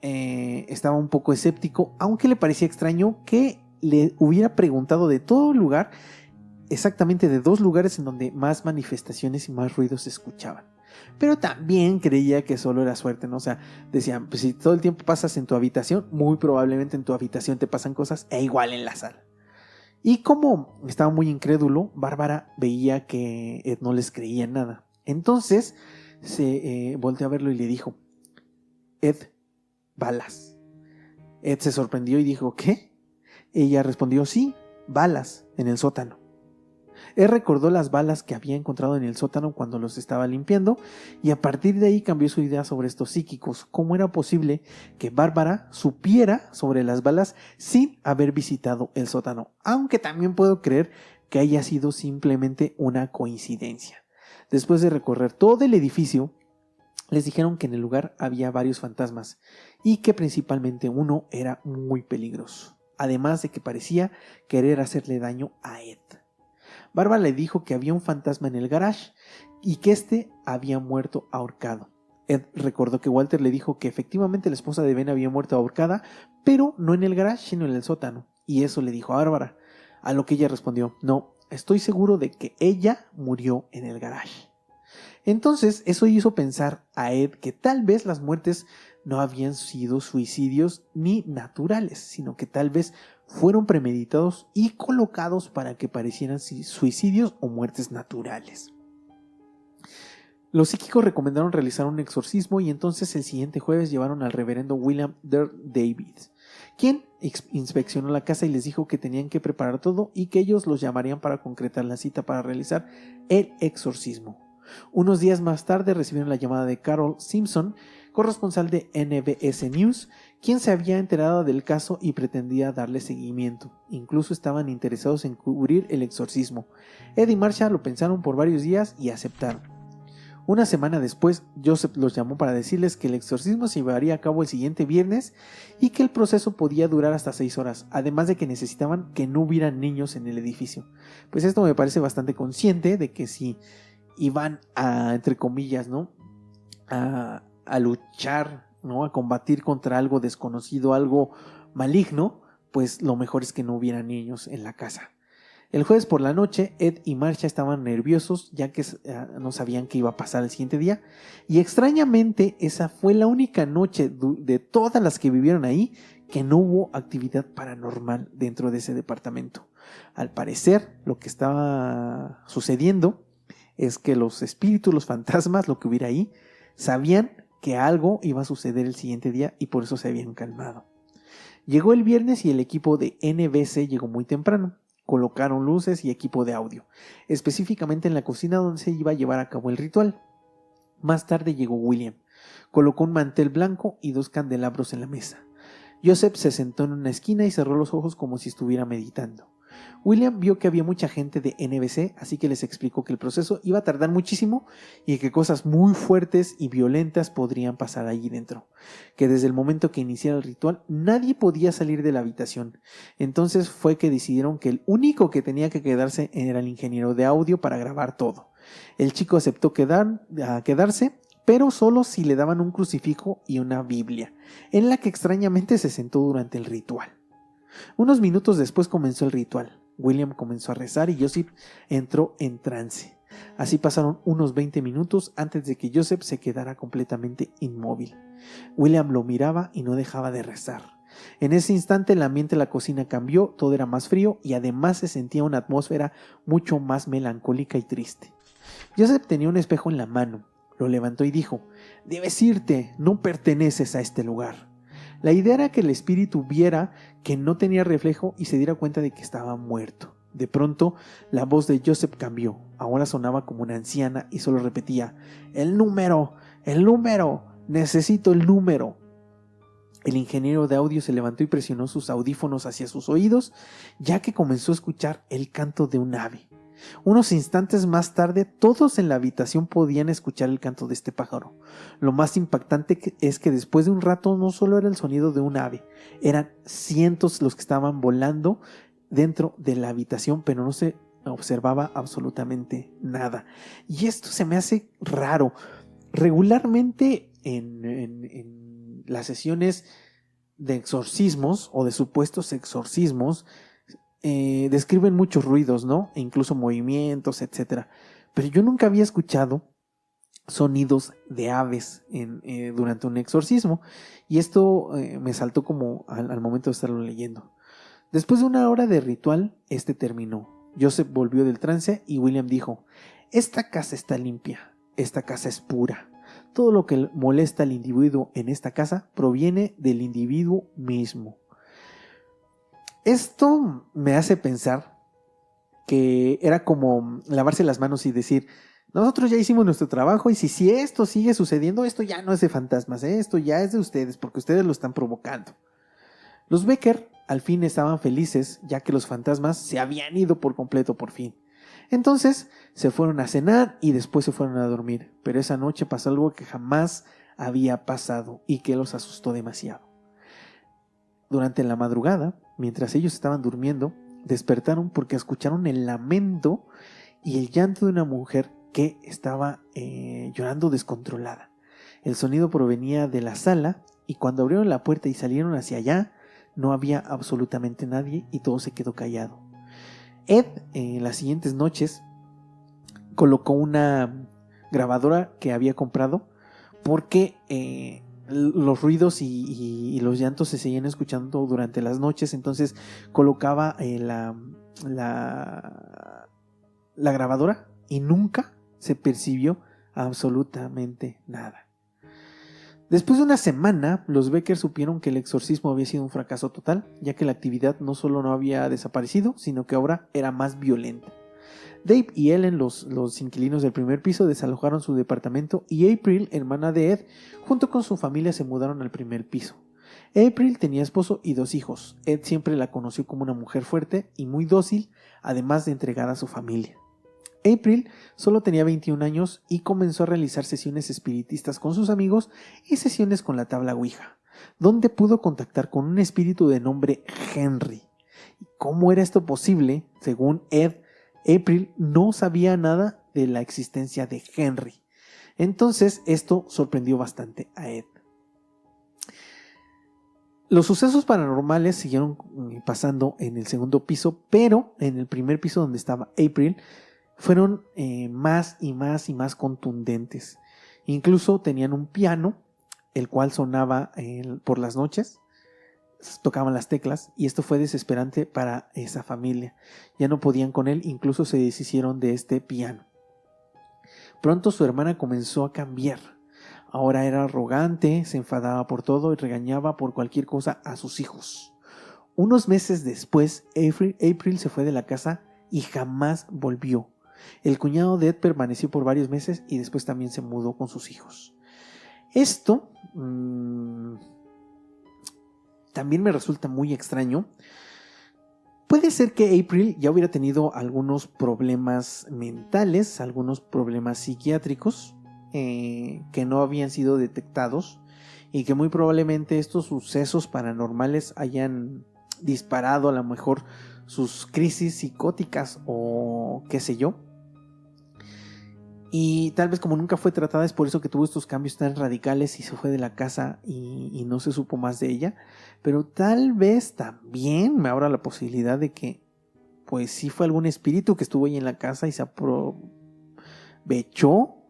estaba un poco escéptico, aunque le parecía extraño que le hubiera preguntado de todo lugar, exactamente de 2 lugares en donde más manifestaciones y más ruidos se escuchaban. Pero también creía que solo era suerte, ¿no? O sea, decían, pues si todo el tiempo pasas en tu habitación, muy probablemente en tu habitación te pasan cosas, e igual en la sala. Y como estaba muy incrédulo, Bárbara veía que Ed no les creía nada. Entonces se volteó a verlo y le dijo: «Ed, balas». Ed se sorprendió y dijo: «¿Qué?». Ella respondió: «Sí, balas en el sótano». Él recordó las balas que había encontrado en el sótano cuando los estaba limpiando y a partir de ahí cambió su idea sobre estos psíquicos. ¿Cómo era posible que Bárbara supiera sobre las balas sin haber visitado el sótano? Aunque también puedo creer que haya sido simplemente una coincidencia. Después de recorrer todo el edificio, les dijeron que en el lugar había varios fantasmas y que principalmente uno era muy peligroso, además de que parecía querer hacerle daño a Ed. Bárbara le dijo que había un fantasma en el garage y que este había muerto ahorcado. Ed recordó que Walter le dijo que efectivamente la esposa de Ben había muerto ahorcada, pero no en el garage, sino en el sótano, y eso le dijo a Bárbara, a lo que ella respondió: «No, estoy seguro de que ella murió en el garage». Entonces eso hizo pensar a Ed que tal vez las muertes no habían sido suicidios ni naturales, sino que tal vez fueron premeditados y colocados para que parecieran suicidios o muertes naturales. Los psíquicos recomendaron realizar un exorcismo y entonces el siguiente jueves llevaron al reverendo William David, quien inspeccionó la casa y les dijo que tenían que preparar todo y que ellos los llamarían para concretar la cita para realizar el exorcismo. Unos días más tarde recibieron la llamada de Carol Simpson, corresponsal de NBC News, quien se había enterado del caso y pretendía darle seguimiento. Incluso estaban interesados en cubrir el exorcismo. Ed y Marcia lo pensaron por varios días y aceptaron. Una semana después, Joseph los llamó para decirles que el exorcismo se llevaría a cabo el siguiente viernes y que el proceso podía durar hasta 6 horas, además de que necesitaban que no hubiera niños en el edificio. Pues esto me parece bastante consciente de que si iban a, entre comillas, ¿no?, a luchar, ¿no?, a combatir contra algo desconocido, algo maligno, pues lo mejor es que no hubiera niños en la casa. El jueves por la noche, Ed y Marcia estaban nerviosos ya que no sabían qué iba a pasar el siguiente día, y extrañamente esa fue la única noche de todas las que vivieron ahí que no hubo actividad paranormal dentro de ese departamento. Al parecer, lo que estaba sucediendo es que los espíritus, los fantasmas, lo que hubiera ahí, sabían que algo iba a suceder el siguiente día y por eso se habían calmado. Llegó el viernes y el equipo de NBC llegó muy temprano. Colocaron luces y equipo de audio, específicamente en la cocina donde se iba a llevar a cabo el ritual. Más tarde llegó William. Colocó un mantel blanco y 2 candelabros en la mesa. Joseph se sentó en una esquina y cerró los ojos como si estuviera meditando. William vio que había mucha gente de NBC, así que les explicó que el proceso iba a tardar muchísimo y que cosas muy fuertes y violentas podrían pasar allí dentro, que desde el momento que iniciara el ritual nadie podía salir de la habitación. Entonces fue que decidieron que el único que tenía que quedarse era el ingeniero de audio para grabar todo. El chico aceptó quedarse, pero solo si le daban un crucifijo y una Biblia, en la que extrañamente se sentó durante el ritual. Unos minutos después comenzó el ritual. William comenzó a rezar y Joseph entró en trance. Así pasaron unos 20 minutos antes de que Joseph se quedara completamente inmóvil. William lo miraba y no dejaba de rezar. En ese instante el ambiente de la cocina cambió, todo era más frío y además se sentía una atmósfera mucho más melancólica y triste. Joseph tenía un espejo en la mano. Lo levantó y dijo: «Debes irte, no perteneces a este lugar». La idea era que el espíritu viera que no tenía reflejo y se diera cuenta de que estaba muerto. De pronto, la voz de Joseph cambió. Ahora sonaba como una anciana y solo repetía: «El número, necesito el número». El ingeniero de audio se levantó y presionó sus audífonos hacia sus oídos, ya que comenzó a escuchar el canto de un ave. Unos instantes más tarde, todos en la habitación podían escuchar el canto de este pájaro. Lo más impactante es que después de un rato no solo era el sonido de un ave, eran cientos los que estaban volando dentro de la habitación, pero no se observaba absolutamente nada. Y esto se me hace raro. Regularmente en las sesiones de exorcismos o de supuestos exorcismos, describen muchos ruidos, ¿no? E incluso movimientos, etcétera. Pero yo nunca había escuchado sonidos de aves durante un exorcismo. Y esto me saltó como al momento de estarlo leyendo. Después de una hora de ritual, terminó. Joseph volvió del trance y William dijo: esta casa está limpia, esta casa es pura. Todo lo que molesta al individuo en esta casa proviene del individuo mismo. Esto me hace pensar que era como lavarse las manos y decir: nosotros ya hicimos nuestro trabajo y si esto sigue sucediendo, esto ya no es de fantasmas, esto ya es de ustedes porque ustedes lo están provocando. Los Becker al fin estaban felices, ya que los fantasmas se habían ido por completo por fin. Entonces se fueron a cenar y después se fueron a dormir, pero esa noche pasó algo que jamás había pasado y que los asustó demasiado. Durante la madrugada, mientras ellos estaban durmiendo, despertaron porque escucharon el lamento y el llanto de una mujer que estaba llorando descontrolada. El sonido provenía de la sala y cuando abrieron la puerta y salieron hacia allá, no había absolutamente nadie y todo se quedó callado. Ed, en las siguientes noches, colocó una grabadora que había comprado porque los ruidos y los llantos se seguían escuchando durante las noches. Entonces colocaba la grabadora y nunca se percibió absolutamente nada. Después de una semana, los Becker supieron que el exorcismo había sido un fracaso total, ya que la actividad no solo no había desaparecido, sino que ahora era más violenta. Dave y Ellen, los inquilinos del primer piso, desalojaron su departamento y April, hermana de Ed, junto con su familia se mudaron al primer piso. April tenía esposo y 2 hijos. Ed siempre la conoció como una mujer fuerte y muy dócil, además de entregada a su familia. April solo tenía 21 años y comenzó a realizar sesiones espiritistas con sus amigos y sesiones con la tabla Ouija, donde pudo contactar con un espíritu de nombre Henry. ¿Cómo era esto posible? Según Ed, April no sabía nada de la existencia de Henry. Entonces esto sorprendió bastante a Ed. Los sucesos paranormales siguieron pasando en el segundo piso, pero en el primer piso donde estaba April fueron más y más y más contundentes. Incluso tenían un piano, el cual sonaba por las noches, tocaban las teclas, y esto fue desesperante para esa familia. Ya no podían con él, incluso se deshicieron de este piano. Pronto su hermana comenzó a cambiar. Ahora era arrogante, se enfadaba por todo y regañaba por cualquier cosa a sus hijos. Unos meses después, April se fue de la casa y jamás volvió. El cuñado de Ed permaneció por varios meses y después también se mudó con sus hijos. Esto también me resulta muy extraño. Puede ser que April ya hubiera tenido algunos problemas mentales, algunos problemas psiquiátricos que no habían sido detectados y que muy probablemente estos sucesos paranormales hayan disparado a lo mejor sus crisis psicóticas o qué sé yo. Y tal vez como nunca fue tratada es por eso que tuvo estos cambios tan radicales y se fue de la casa y no se supo más de ella. Pero tal vez también me abra la posibilidad de que pues sí fue algún espíritu que estuvo ahí en la casa y se aprovechó,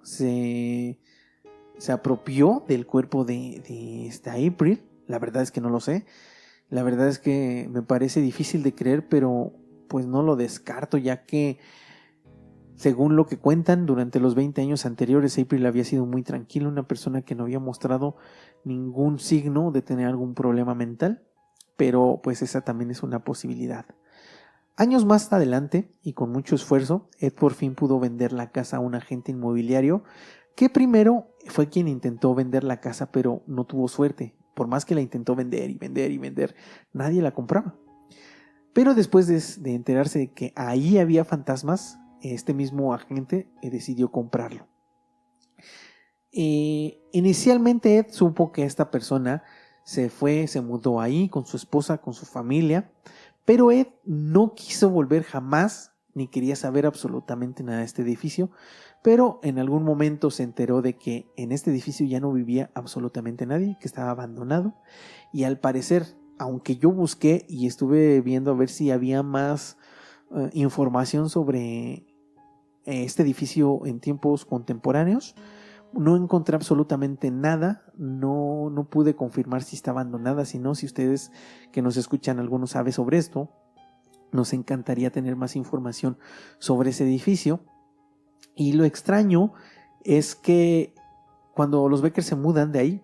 se apropió del cuerpo de esta April. La verdad es que no lo sé. La verdad es que me parece difícil de creer, pero pues no lo descarto, ya que según lo que cuentan, durante los 20 años anteriores, April había sido muy tranquila, una persona que no había mostrado ningún signo de tener algún problema mental, pero pues esa también es una posibilidad. Años más adelante, y con mucho esfuerzo, Ed por fin pudo vender la casa a un agente inmobiliario que primero fue quien intentó vender la casa, pero no tuvo suerte. por más que la intentó vender y vender y vender, nadie la compraba. Pero después de enterarse de que ahí había fantasmas, este mismo agente decidió comprarlo. Inicialmente Ed supo que esta persona se mudó ahí con su esposa, con su familia, pero Ed no quiso volver jamás, ni quería saber absolutamente nada de este edificio, pero en algún momento se enteró de que en este edificio ya no vivía absolutamente nadie, que estaba abandonado, y al parecer, aunque yo busqué y estuve viendo a ver si había más información sobre este edificio en tiempos contemporáneos, no encontré absolutamente nada, no pude confirmar si está abandonada, si no, si ustedes que nos escuchan algunos saben sobre esto, nos encantaría tener más información sobre ese edificio. Y lo extraño es que cuando los Becker se mudan de ahí,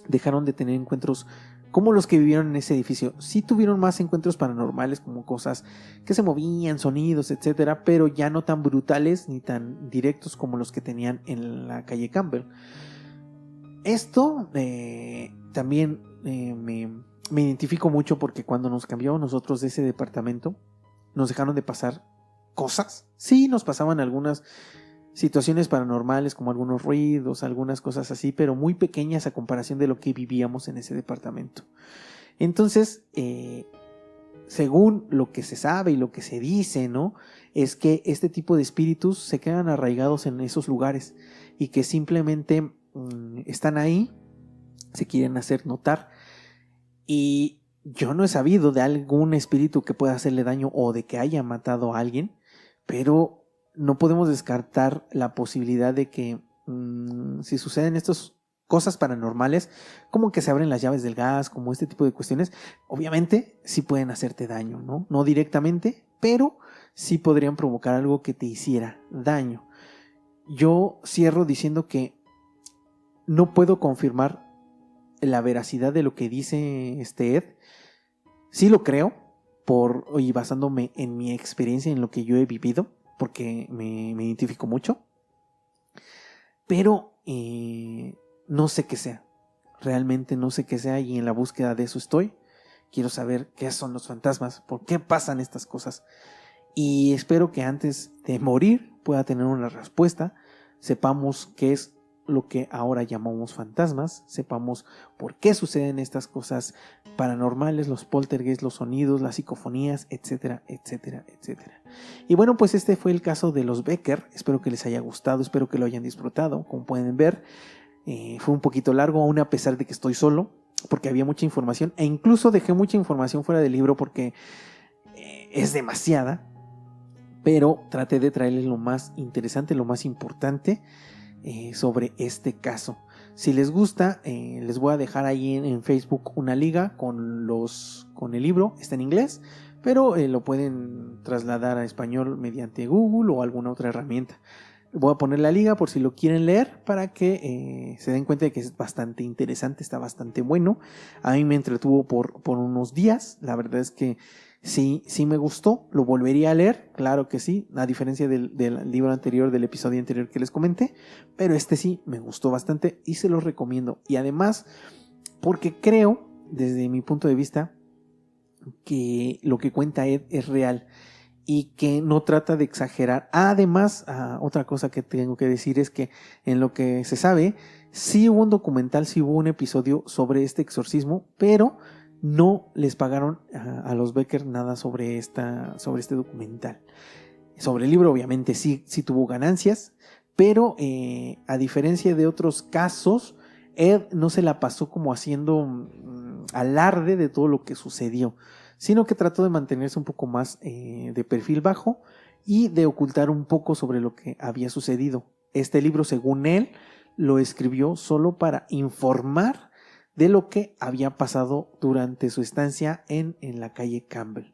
dejaron de tener encuentros como los que vivieron en ese edificio. Sí tuvieron más encuentros paranormales, como cosas que se movían, sonidos, etcétera, pero ya no tan brutales ni tan directos como los que tenían en la calle Campbell. Esto también me identifico mucho porque cuando nos cambiamos nosotros de ese departamento, nos dejaron de pasar cosas. Sí, nos pasaban algunas situaciones paranormales como algunos ruidos, algunas cosas así, pero muy pequeñas a comparación de lo que vivíamos en ese departamento. Entonces, según lo que se sabe y lo que se dice, ¿no? Es que este tipo de espíritus se quedan arraigados en esos lugares y que simplemente están ahí, se quieren hacer notar. Y yo no he sabido de algún espíritu que pueda hacerle daño o de que haya matado a alguien, pero no podemos descartar la posibilidad de que si suceden estas cosas paranormales, como que se abren las llaves del gas, como este tipo de cuestiones, obviamente sí pueden hacerte daño, ¿no? No directamente, pero sí podrían provocar algo que te hiciera daño. Yo cierro diciendo que no puedo confirmar la veracidad de lo que dice Ed. Sí lo creo, y basándome en mi experiencia, en lo que yo he vivido, porque me identifico mucho, pero no sé qué sea, realmente no sé qué sea, y en la búsqueda de eso estoy. Quiero saber qué son los fantasmas, por qué pasan estas cosas, y espero que antes de morir pueda tener una respuesta, sepamos qué es lo que ahora llamamos fantasmas, sepamos por qué suceden estas cosas paranormales, los poltergeists, los sonidos, las psicofonías, etcétera, etcétera, etcétera. Y bueno, pues este fue el caso de los Becker. Espero que les haya gustado, espero que lo hayan disfrutado. Como pueden ver, fue un poquito largo, aún a pesar de que estoy solo, porque había mucha información, e incluso dejé mucha información fuera del libro porque es demasiada, pero traté de traerles lo más interesante, lo más importante sobre este caso. Si les gusta, les voy a dejar ahí en Facebook una liga con el libro. Está en inglés, pero lo pueden trasladar a español mediante Google o alguna otra herramienta. Voy a poner la liga por si lo quieren leer, para que se den cuenta de que es bastante interesante, está bastante bueno. A mí me entretuvo por unos días. La verdad es que sí me gustó, lo volvería a leer, claro que sí, a diferencia del libro anterior, del episodio anterior que les comenté, pero este sí me gustó bastante y se los recomiendo. Y además, porque creo, desde mi punto de vista, que lo que cuenta Ed es real y que no trata de exagerar. Además, otra cosa que tengo que decir es que en lo que se sabe, sí hubo un documental, sí hubo un episodio sobre este exorcismo, pero no les pagaron a los Becker nada sobre este documental. Sobre el libro obviamente sí tuvo ganancias, pero a diferencia de otros casos, Ed no se la pasó como haciendo alarde de todo lo que sucedió, sino que trató de mantenerse un poco más de perfil bajo y de ocultar un poco sobre lo que había sucedido. Este libro, según él, lo escribió solo para informar de lo que había pasado durante su estancia en la calle Campbell.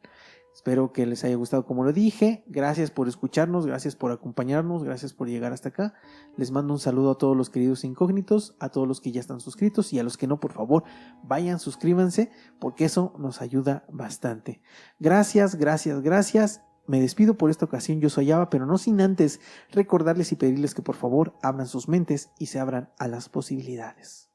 Espero que les haya gustado como lo dije. Gracias por escucharnos, gracias por acompañarnos, gracias por llegar hasta acá. Les mando un saludo a todos los queridos incógnitos, a todos los que ya están suscritos, y a los que no, por favor, vayan, suscríbanse, porque eso nos ayuda bastante. Gracias, gracias, gracias. Me despido por esta ocasión. Yo soy Ava, pero no sin antes recordarles y pedirles que por favor abran sus mentes y se abran a las posibilidades.